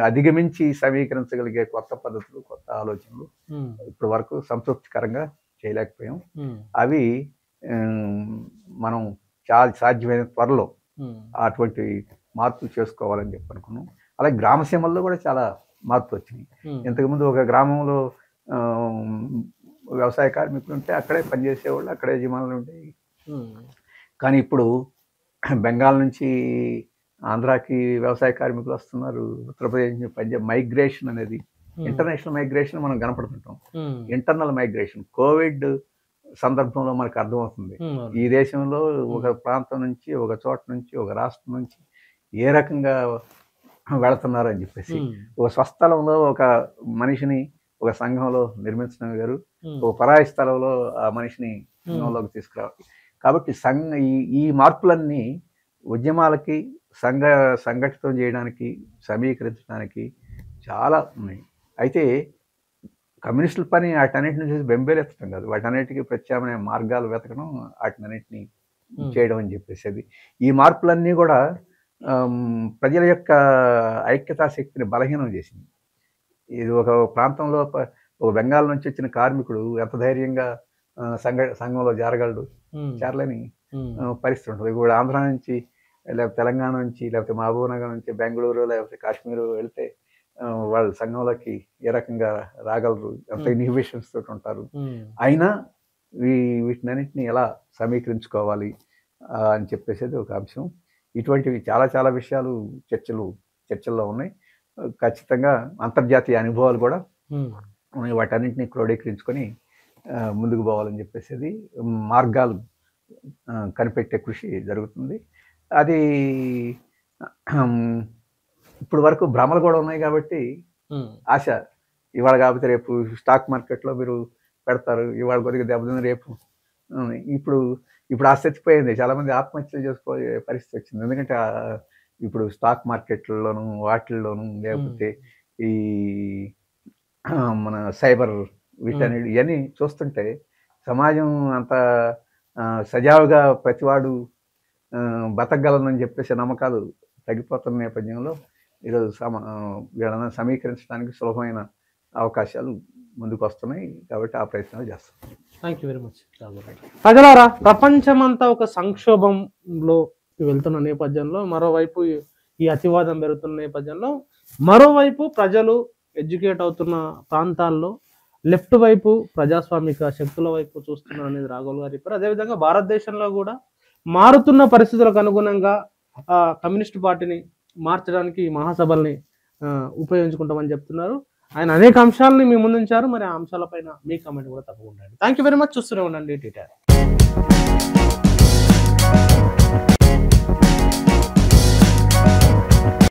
అధిగమించి సమీకరించగలిగే కొత్త పద్ధతులు, కొత్త ఆలోచనలు ఇప్పటి వరకు సంతృప్తికరంగా చేయలేకపోయాం. అవి మనం చాలా సాధ్యమైన త్వరలో అటువంటి మార్పులు చేసుకోవాలని చెప్పి అనుకున్నాం. అలాగే గ్రామసీమల్లో కూడా చాలా మార్పులు వచ్చినాయి. ఇంతకుముందు ఒక గ్రామంలో వ్యవసాయ కార్మికులు ఉంటే అక్కడే పనిచేసేవాళ్ళు, అక్కడే యజమానులు ఉండేవి. కానీ ఇప్పుడు బెంగాల్ నుంచి ఆంధ్రాకి వ్యవసాయ కార్మికులు వస్తున్నారు, ఉత్తరప్రదేశ్ నుంచి పంజాబ్. మైగ్రేషన్ అనేది ఇంటర్నేషనల్ మైగ్రేషన్ మనం కనపడుతుంటాం. ఇంటర్నల్ మైగ్రేషన్ కోవిడ్ సందర్భంలో మనకు అర్థమవుతుంది. ఈ దేశంలో ఒక ప్రాంతం నుంచి, ఒక చోట నుంచి, ఒక రాష్ట్రం నుంచి ఏ రకంగా వెళుతున్నారు అని చెప్పేసి. ఒక స్వస్థలంలో ఒక మనిషిని ఒక సంఘంలో నిర్మించడం వేరు, ఒక పరాయి స్థలంలో ఆ మనిషిని సంఘంలోకి తీసుకురావాలి. కాబట్టి ఈ మార్పులన్నీ ఉద్యమాలకి సంఘటితం చేయడానికి, సమీకరించడానికి చాలా ఉన్నాయి. అయితే కమ్యూనిస్టుల పని వాటన్నిటిని చూసి బెంబేలెత్తడం కాదు, వాటన్నిటికీ ప్రత్యామ్నాయ మార్గాలు వెతకడం, వాటినన్నింటినీ చేయడం అని చెప్పేసి. ఈ మార్పులన్నీ కూడా ప్రజల యొక్క ఐక్యతా శక్తిని బలహీనం చేసింది. ఇది ఒక ప్రాంతంలో ఒక బెంగాల్ నుంచి వచ్చిన కార్మికుడు ఎంత ధైర్యంగా సంఘంలో చేరగలడు, చేరలేని పరిస్థితి ఉంటుంది. ఇప్పుడు ఆంధ్ర నుంచి లేకపోతే తెలంగాణ నుంచి లేకపోతే మహబూబ్నగర్ నుంచి బెంగళూరు లేకపోతే కాశ్మీర్ వెళ్తే వాళ్ళు సంఘంలోకి ఏ రకంగా రాగలరు, ఎంత ఇన్హిబిషన్స్ తోటి ఉంటారు. అయినా వీటినన్నింటినీ ఎలా సమీకరించుకోవాలి అని చెప్పేసి ఒక అంశం. ఇటువంటివి చాలా చాలా విషయాలు చర్చల్లో ఉన్నాయి. ఖచ్చితంగా అంతర్జాతీయ అనుభవాలు కూడా ఉన్నాయి. వాటన్నింటినీ క్రోడీకరించుకొని ముందుకు పోవాలని చెప్పేసి మార్గాలు కనిపెట్టే కృషి జరుగుతుంది. అది ఇప్పుడు వరకు భ్రమలు కూడా ఉన్నాయి కాబట్టి ఆశ, ఇవాళ కాకపోతే రేపు స్టాక్ మార్కెట్లో మీరు పెడతారు, ఇవాళ కొద్దిగా దెబ్బతింది రేపు. ఇప్పుడు ఆసక్తిపోయింది, చాలామంది ఆత్మహత్యలు చేసుకోే పరిస్థితి వచ్చింది. ఎందుకంటే ఇప్పుడు స్టాక్ మార్కెట్లలోనూ వాటిల్లోనూ లేకపోతే ఈ మన సైబర్ వీటన్నిటి ఇవన్నీ చూస్తుంటే సమాజం అంత సజావుగా ప్రతివాడు బతకగలనని చెప్పేసి నమ్మకాలు తగ్గిపోతున్న నేపథ్యంలో ఈరోజు వీళ్ళని సమీకరించడానికి సులభమైన అవకాశాలు ముందుకు వస్తున్నాయి. కాబట్టి ఆ ప్రయత్నాలు చేస్తాం. Thank you very much. ప్రజలారా, ప్రపంచమంతా ఒక సంక్షోభంలో వెళ్తున్న నేపథ్యంలో, మరోవైపు ఈ అతివాదం పెరుగుతున్న నేపథ్యంలో, మరోవైపు ప్రజలు ఎడ్యుకేట్ అవుతున్న ప్రాంతాల్లో లెఫ్ట్ వైపు ప్రజాస్వామిక శక్తుల వైపు చూస్తున్నారు అనేది రాఘవుల్ గారు చెప్పారు. అదేవిధంగా భారతదేశంలో కూడా మారుతున్న పరిస్థితులకు అనుగుణంగా కమ్యూనిస్ట్ పార్టీని మార్చడానికి ఈ మహాసభల్ని ఉపయోగించుకుంటామని చెప్తున్నారు. ఆయన అనేక అంశాలని మీ ముందుంచారు. మరి ఆ అంశాలపైన మీ కామెంట్ కూడా తప్పకుండా. Thank you very much. చూస్తూనే ఉండండి టీటీఆర్.